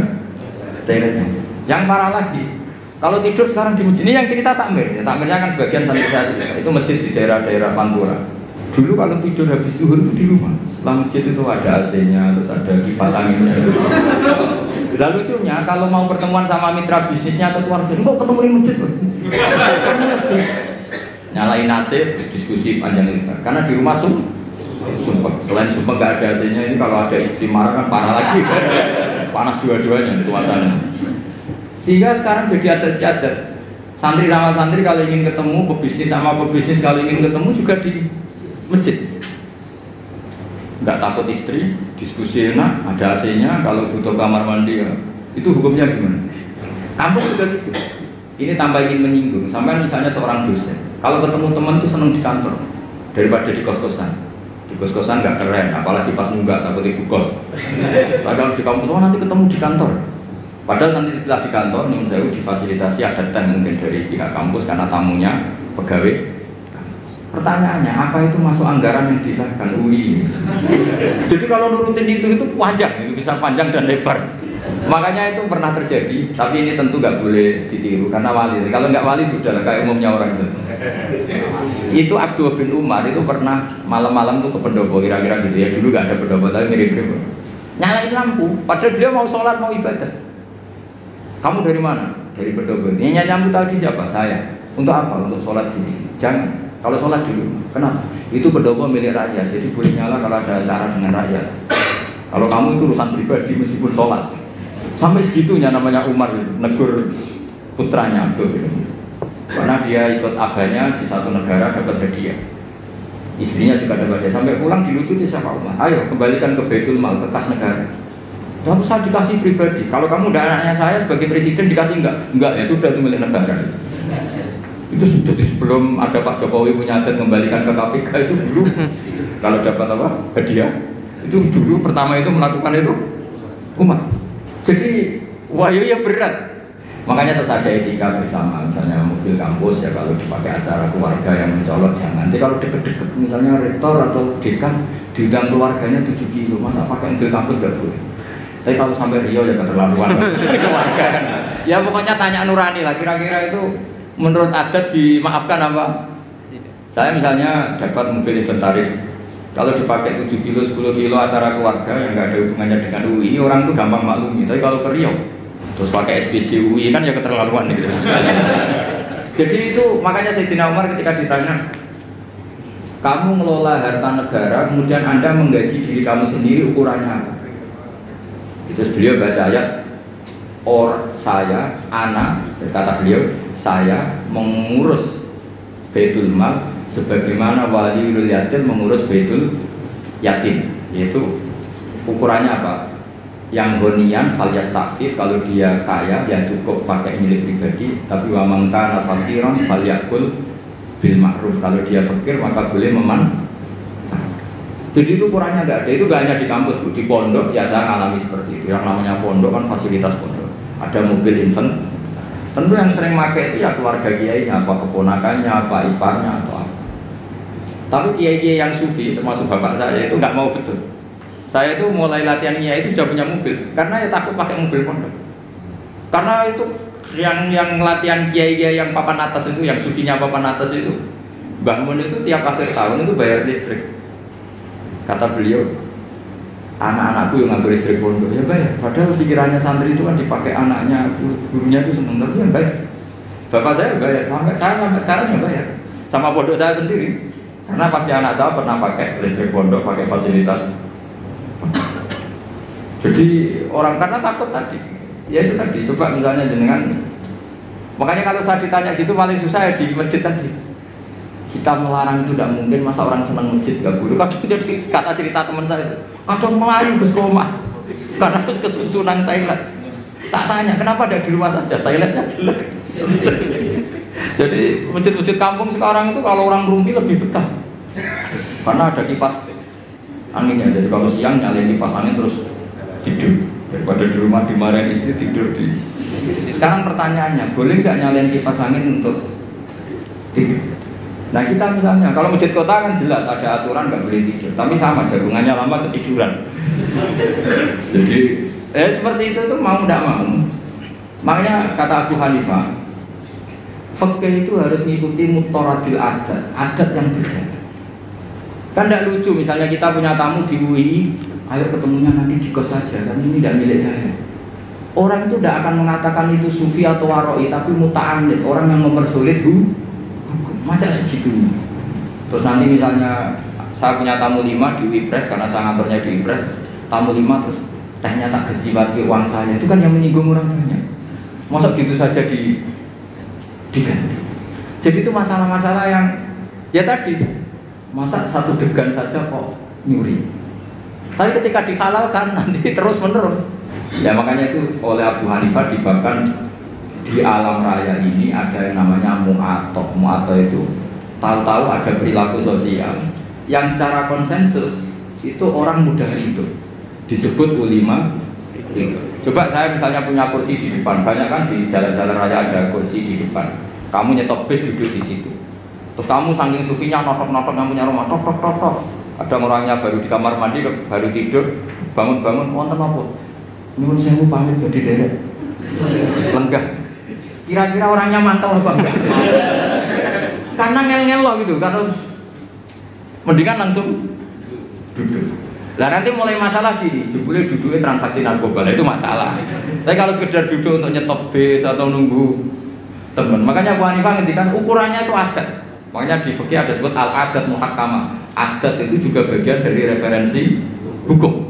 toiletnya. Yang parah lagi, kalau tidur sekarang di masjid, ini yang cerita takmir. Takmirnya kan sebagian santri saya cerita, itu masjid di daerah-daerah Pantura. Dulu kalau tidur habis zuhur itu di rumah, setelah masjid itu ada AC-nya, terus ada kipas anginnya. Lalu lucunya kalau mau pertemuan sama mitra bisnisnya atau keluarga, kok ketemu di masjid? Nyalain AC, diskusi panjang lebar. Karena di rumah sumpah, selain sumpah nggak ada AC-nya, ini kalau ada istri marah kan parah lagi. Panas dua-duanya suasana. Sehingga sekarang jadi adat-adat. Santri sama santri kalau ingin ketemu, pebisnis sama pebisnis kalau ingin ketemu juga di masjid. Nggak takut istri, diskusi enak, ada AC-nya, kalau butuh kamar mandi ya. Itu hukumnya gimana? Kampus juga gitu. Ini tambah ingin menyinggung. Sampai misalnya seorang dosen, kalau ketemu teman itu senang di kantor daripada di kos-kosan. Di kos-kosan nggak keren, apalagi pas nunggak takut ibu kos. Padahal di kampus, oh nanti ketemu di kantor. Padahal nanti setelah di kantor, menurut saya difasilitasi ada teh mungkin dari pihak kampus karena tamunya pegawai. Pertanyaannya, apa itu masuk anggaran yang disahkan UI? Jadi kalau nurutin itu panjang, itu bisa panjang dan lebar. Makanya itu pernah terjadi, tapi ini tentu nggak boleh ditiru karena wali. Kalau nggak wali sudah kayak umumnya orang saja. Itu Abdul bin Umar itu pernah malam-malam tuh ke pendopo kira-kira gitu ya. Dulu nggak ada pendopo tapi mirip-mirip. Nyalain lampu, padahal dia mau sholat mau ibadah. Kamu dari mana? Dari pendopo. Ini lampu tadi siapa? Saya. Untuk apa? Untuk sholat gini. Jangan. Kalau sholat dulu. Kenapa? Itu pendopo milik rakyat. Jadi boleh nyala kalau ada acara dengan rakyat. Kalau kamu itu urusan pribadi meskipun sholat. Sampai segitunya namanya Umar negur putranya Abdul. Karena dia ikut abahnya di satu negara dapat hadiah. Istrinya juga dapat hadiah. Sampai pulang dilucuti siapa Umar. Ayo kembalikan ke Baitul Mal, ke kas negara. Tapi saya dikasih pribadi. Kalau kamu udah anaknya saya sebagai presiden dikasih enggak? Enggak ya sudah itu milik negara. Itu sudah sebelum ada Pak Jokowi punya adat kembalikan ke KPK itu dulu. Kalau dapat apa? Hadiah. Itu dulu pertama itu melakukan itu Umar. Jadi wahyu ya berat. Makanya terus ada etika bersama. Misalnya mobil kampus ya kalau dipakai acara keluarga yang mencolok jangan. Jadi kalau deket-deket misalnya rektor atau dekan diundang keluarganya 7 kilo, masa pakai mobil kampus nggak boleh. Tapi kalau sampai Rio ya keterlaluan keluarga. Ya pokoknya tanya nurani lah. Kira-kira itu menurut adat dimaafkan apa? Saya misalnya dapat mobil inventaris. Kalau dipakai 7 kilo, 10 kilo acara keluarga yang nggak ada hubungannya dengan UI, orang itu gampang maklumi. Tapi kalau ke Rio, terus pakai SPJ UI kan ya keterlaluan gitu. Jadi itu makanya Sayyidina Umar ketika ditanya, kamu ngelola harta negara, kemudian Anda menggaji diri kamu sendiri, ukurannya apa? Terus beliau baca ayat, saya, kata beliau, saya mengurus Baitul Mal sebagaimana waliul yatim mengurus Baitul Yatim. Yaitu ukurannya apa? Yang honian fal yastafif, kalau dia kaya ya cukup pakai milik pribadi, tapi wa man kana faqiran falyakul bil ma'ruf, kalau dia fakir maka boleh Jadi itu ukurannya nggak ada, itu nggak hanya di kampus Bu, di pondok ya saya ngalami seperti itu. Yang namanya pondok kan fasilitas pondok, ada mobil infant. Tentu yang sering pakai itu ya keluarga kiainya, apa keponakannya, apa iparnya, atau apa. Tapi kiai-kiai yang sufi, termasuk bapak saya itu nggak mau betul. Saya itu mulai latihan kiai itu sudah punya mobil, karena ya takut pakai mobil pondok. Karena itu yang latihan kiai-kiai yang papan atas itu, yang sufinya papan atas itu, Mbah Mun itu tiap akhir tahun itu bayar listrik. Kata beliau, anak-anakku yang ngambil listrik pondok ya bayar. Padahal pikirannya santri itu kan dipakai anaknya, gurunya itu seneng, tapi ya bayar. Bapak saya bayar, sampai sekarang ya bayar. Sama pondok saya sendiri, karena pasti anak saya pernah pakai listrik pondok, pakai fasilitas. Jadi orang karena takut tadi, ya itu tadi. Coba misalnya jenengan, makanya kalau saya ditanya gitu paling susah ya di masjid tadi. Kita melarang itu tidak mungkin, masa orang senang masjid gak boleh. Kadang jadi kata cerita teman saya itu, kadang melayu ke koma karena harus kesusunan Thailand. Tak tanya kenapa ada di rumah saja, Thailandnya jelek. Jadi masjid-masjid kampung sekarang itu kalau orang rumpi lebih betah, karena ada kipas anginnya. Jadi kalau siang nyalain kipas angin terus tidur, daripada di rumah dimarahin istri tidur di. Sekarang pertanyaannya, boleh nggak nyalain kipas angin untuk tidur? Nah kita misalnya, kalau masjid kota kan jelas ada aturan nggak boleh tidur, tapi sama jagungannya lama ketiduran. Jadi seperti itu tuh mau tidak mau. Makanya kata Abu Hanifah, fikih itu harus mengikuti mutoradil adat yang berjalan. Kan tidak lucu, misalnya kita punya tamu di UI, ayo ketemunya nanti di kos saja, kan ini tidak milik saya. Orang itu tidak akan mengatakan itu sufi atau waroi, tapi muta'amid, orang yang mempersulit hukum. Macam segitunya. Terus nanti misalnya saya punya tamu 5 di UI Press, karena saya ngaturnya di UI Press, tamu 5 terus tehnya tak gaji bagi uang saya, itu kan yang menyinggung orang banyak. Masa gitu saja diganti. Jadi itu masalah-masalah yang ya tadi, masa satu degan saja kok nyuri. Tapi ketika dihalalkan nanti terus menerus. Ya makanya itu oleh Abu Hanifah dibabkan di alam raya ini ada yang namanya mu'atok. Mu'atok itu tahu-tahu ada perilaku sosial yang secara konsensus itu orang mudah itu disebut ulima. Coba saya misalnya punya kursi di depan, banyak kan di jalan-jalan raya ada kursi di depan. Kamu nyetop bis duduk di situ. Terus kamu saking sufinya notok-notok yang punya rumah, tok. Ada orangnya baru di kamar mandi, baru tidur, bangun-bangun, wonten apa? Nyuwun sewu pamit jadi derek. Lenggah. Kira-kira orangnya mantel apa enggak? Karena ngel-ngel loh gitu, karena mendingan langsung duduk. Lah nanti mulai masalah gini, jebule duduknya transaksi narkoba, itu masalah. Tapi kalau sekedar duduk untuk nyetop bis atau nunggu teman, makanya Abu Hanifah ngendikan ukurannya itu adat. Makanya di fikih ada sebut al-adat muhakkamah. Adat itu juga bagian dari referensi hukum.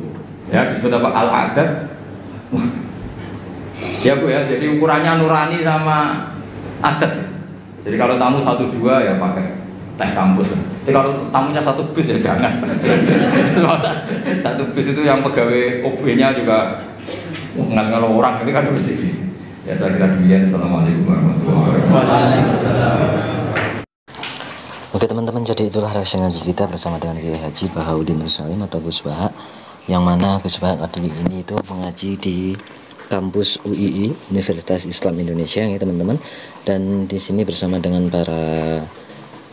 Ya disebut apa al-adat. Ya Bu ya, jadi ukurannya nurani sama adat. Jadi kalau tamu 1-2 ya pakai teh kampus. Tapi kalau tamunya 1 bis ya jangan. 1 bis itu yang pegawai OB-nya juga nggak orang, ini kan mesti. Ya saya kira demikian. Assalamualaikum warahmatullahi wabarakatuh. Oke teman-teman, jadi itulah reaksi ngaji kita bersama dengan Kiai Haji Bahauddin Nur Salim atau Gus Baha, yang mana Gus Baha kali ini itu mengaji di kampus UII Universitas Islam Indonesia ya teman-teman, dan di sini bersama dengan para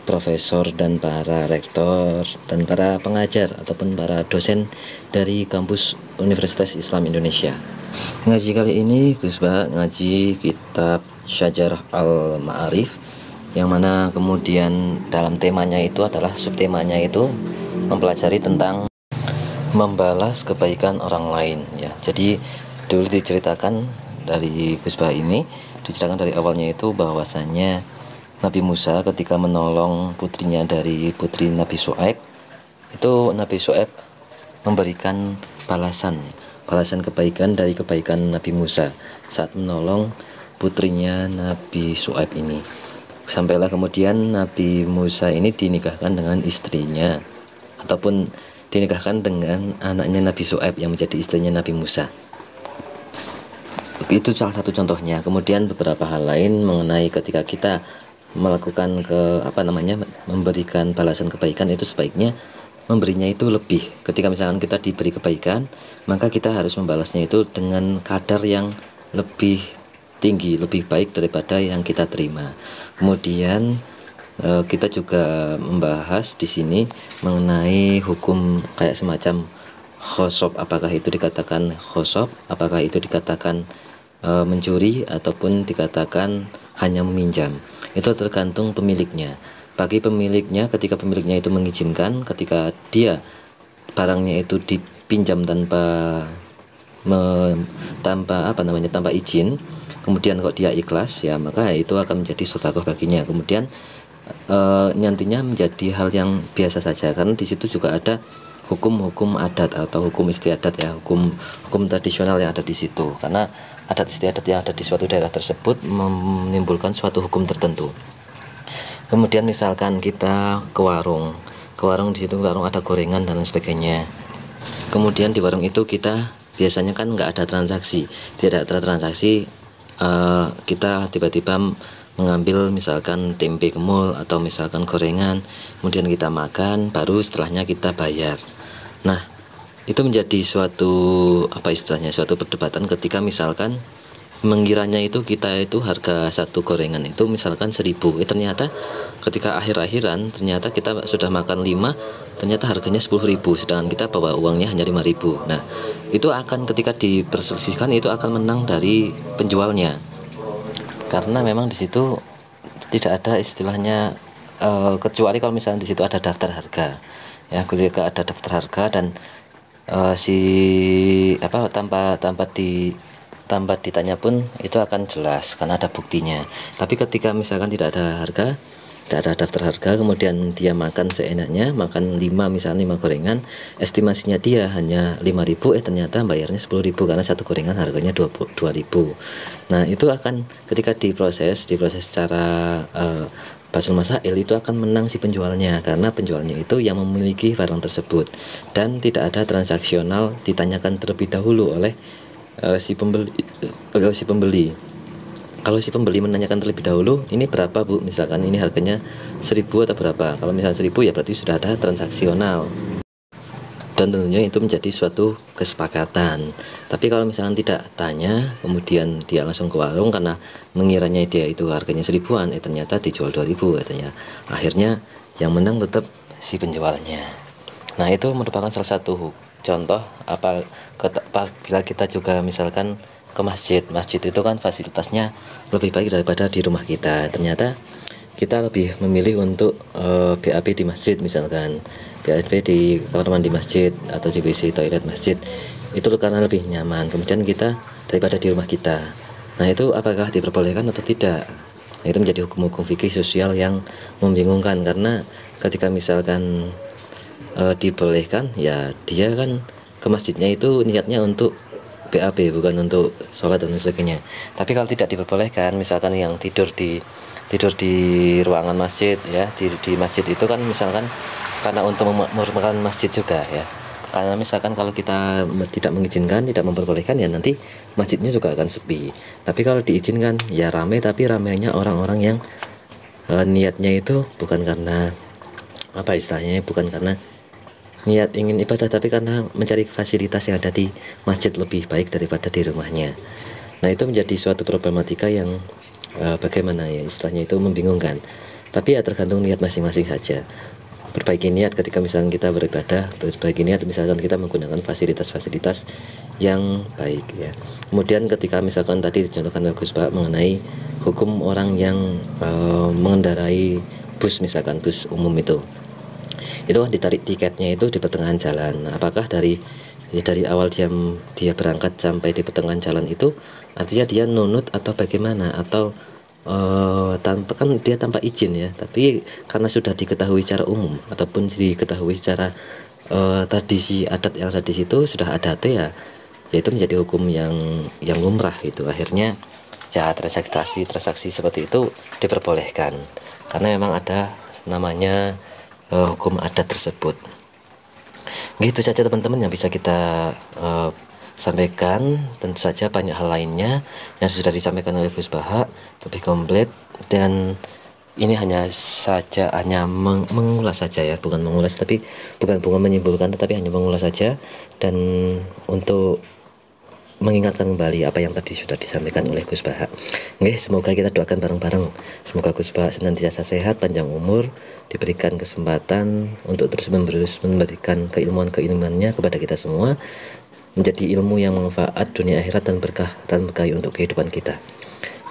profesor dan para rektor dan para pengajar ataupun para dosen dari kampus Universitas Islam Indonesia. Ngaji kali ini Gus Baha ngaji kitab Syajarah Al-Ma'arif, yang mana kemudian dalam temanya itu adalah subtemanya itu mempelajari tentang membalas kebaikan orang lain ya. Jadi dulu diceritakan dari Gus Baha ini, diceritakan dari awalnya itu bahwasannya Nabi Musa ketika menolong putrinya dari putri Nabi Syuaib, itu Nabi Syuaib memberikan balasan kebaikan dari kebaikan Nabi Musa saat menolong putrinya Nabi Syuaib ini. Sampailah kemudian Nabi Musa ini dinikahkan dengan istrinya, ataupun dinikahkan dengan anaknya Nabi Syuaib yang menjadi istrinya Nabi Musa. Itu salah satu contohnya. Kemudian beberapa hal lain mengenai ketika kita melakukan memberikan balasan kebaikan, itu sebaiknya memberinya itu lebih. Ketika misalkan kita diberi kebaikan, maka kita harus membalasnya itu dengan kadar yang lebih tinggi, lebih baik daripada yang kita terima. Kemudian kita juga membahas di sini mengenai hukum kayak semacam khosob, apakah itu dikatakan khosob, apakah itu dikatakan mencuri ataupun dikatakan hanya meminjam. Itu tergantung pemiliknya. Bagi pemiliknya, ketika pemiliknya itu mengizinkan, ketika dia barangnya itu dipinjam tanpa izin, kemudian kok dia ikhlas, ya maka itu akan menjadi sedekah baginya. Kemudian nantinya menjadi hal yang biasa saja, karena di situ juga ada hukum-hukum adat atau hukum istiadat ya, hukum tradisional yang ada di situ. Karena adat istiadat yang ada di suatu daerah tersebut menimbulkan suatu hukum tertentu. Kemudian misalkan kita ke warung di situ warung ada gorengan dan lain sebagainya. Kemudian di warung itu kita biasanya kan nggak ada transaksi, tidak ada transaksi. Kita tiba-tiba mengambil misalkan tempe gemul atau misalkan gorengan, kemudian kita makan, baru setelahnya kita bayar. Nah, itu menjadi suatu suatu perdebatan ketika misalkan mengiranya itu kita itu harga satu gorengan itu misalkan 1.000, ternyata ketika akhir-akhiran ternyata kita sudah makan 5, ternyata harganya 10.000, sedangkan kita bawa uangnya hanya 5.000. Nah, itu akan ketika diperselisihkan itu akan menang dari penjualnya, karena memang di situ tidak ada istilahnya kecuali kalau misalnya di situ ada daftar harga, ya. Ketika ada daftar harga dan tanpa ditanya pun itu akan jelas karena ada buktinya. Tapi ketika misalkan tidak ada harga, tidak ada daftar harga, kemudian dia makan seenaknya, makan 5 misalnya 5 gorengan, estimasinya dia hanya 5.000, ternyata bayarnya 10.000 karena satu gorengan harganya 2.000. Nah, itu akan ketika diproses secara Basul Masail itu akan menang si penjualnya, karena penjualnya itu yang memiliki barang tersebut dan tidak ada transaksional ditanyakan terlebih dahulu oleh si pembeli. Kalau si pembeli menanyakan terlebih dahulu, ini berapa Bu, misalkan ini harganya 1.000 atau berapa, kalau misalnya 1.000 ya berarti sudah ada transaksional dan tentunya itu menjadi suatu kesepakatan. Tapi kalau misalkan tidak tanya, kemudian dia langsung ke warung karena mengiranya dia itu harganya 1.000-an, ternyata dijual 2.000 katanya, akhirnya yang menang tetap si penjualnya. Nah, itu merupakan salah satu contoh apabila kita juga misalkan ke masjid itu kan fasilitasnya lebih baik daripada di rumah kita, ternyata kita lebih memilih untuk BAB di masjid, misalkan BAB di kamar mandi masjid atau di WC toilet masjid, itu karena lebih nyaman kemudian kita daripada di rumah kita. Nah, itu apakah diperbolehkan atau tidak? Nah, itu menjadi hukum-hukum fikih sosial yang membingungkan, karena ketika misalkan dibolehkan, ya dia kan ke masjidnya itu niatnya untuk BAB, bukan untuk sholat dan sebagainya. Tapi kalau tidak diperbolehkan, misalkan yang tidur di ruangan masjid, ya, di masjid itu kan misalkan karena untuk merupakan masjid juga, ya. Karena misalkan kalau kita tidak mengizinkan, tidak memperbolehkan, ya nanti masjidnya juga akan sepi. Tapi kalau diizinkan, ya ramai, tapi ramainya orang-orang yang niatnya itu bukan karena apa istilahnya, bukan karena niat ingin ibadah, tapi karena mencari fasilitas yang ada di masjid lebih baik daripada di rumahnya. Nah, itu menjadi suatu problematika yang bagaimana ya istilahnya, itu membingungkan. Tapi ya tergantung niat masing-masing saja. Perbaiki niat ketika misalkan kita beribadah, perbaiki niat misalkan kita menggunakan fasilitas-fasilitas yang baik, ya. Kemudian ketika misalkan tadi dicontohkan Gus Pak mengenai hukum orang yang mengendarai bus, misalkan bus umum itu kan ditarik tiketnya itu di pertengahan jalan. Apakah dari awal jam dia berangkat sampai di pertengahan jalan itu artinya dia nunut atau bagaimana, atau tanpa izin, ya, tapi karena sudah diketahui secara umum ataupun diketahui secara tradisi adat yang ada di situ, sudah ada ya itu menjadi hukum yang lumrah itu. Akhirnya ya transaksi seperti itu diperbolehkan karena memang ada namanya hukum adat tersebut. Gitu saja teman-teman yang bisa kita sampaikan. Tentu saja banyak hal lainnya yang sudah disampaikan oleh Gus Baha lebih komplit, dan ini hanya mengulas saja, ya, bukan mengulas tapi bukan menyimpulkan, tetapi hanya mengulas saja dan untuk mengingatkan kembali apa yang tadi sudah disampaikan oleh Gus Baha. Oke, semoga kita doakan bareng-bareng. Semoga Gus Baha senantiasa sehat, panjang umur, diberikan kesempatan untuk terus memberikan keilmuannya kepada kita semua, menjadi ilmu yang manfaat dunia akhirat dan berkah untuk kehidupan kita.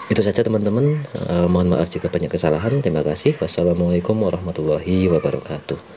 Itu saja teman-teman. Mohon maaf jika banyak kesalahan. Terima kasih. Wassalamualaikum warahmatullahi wabarakatuh.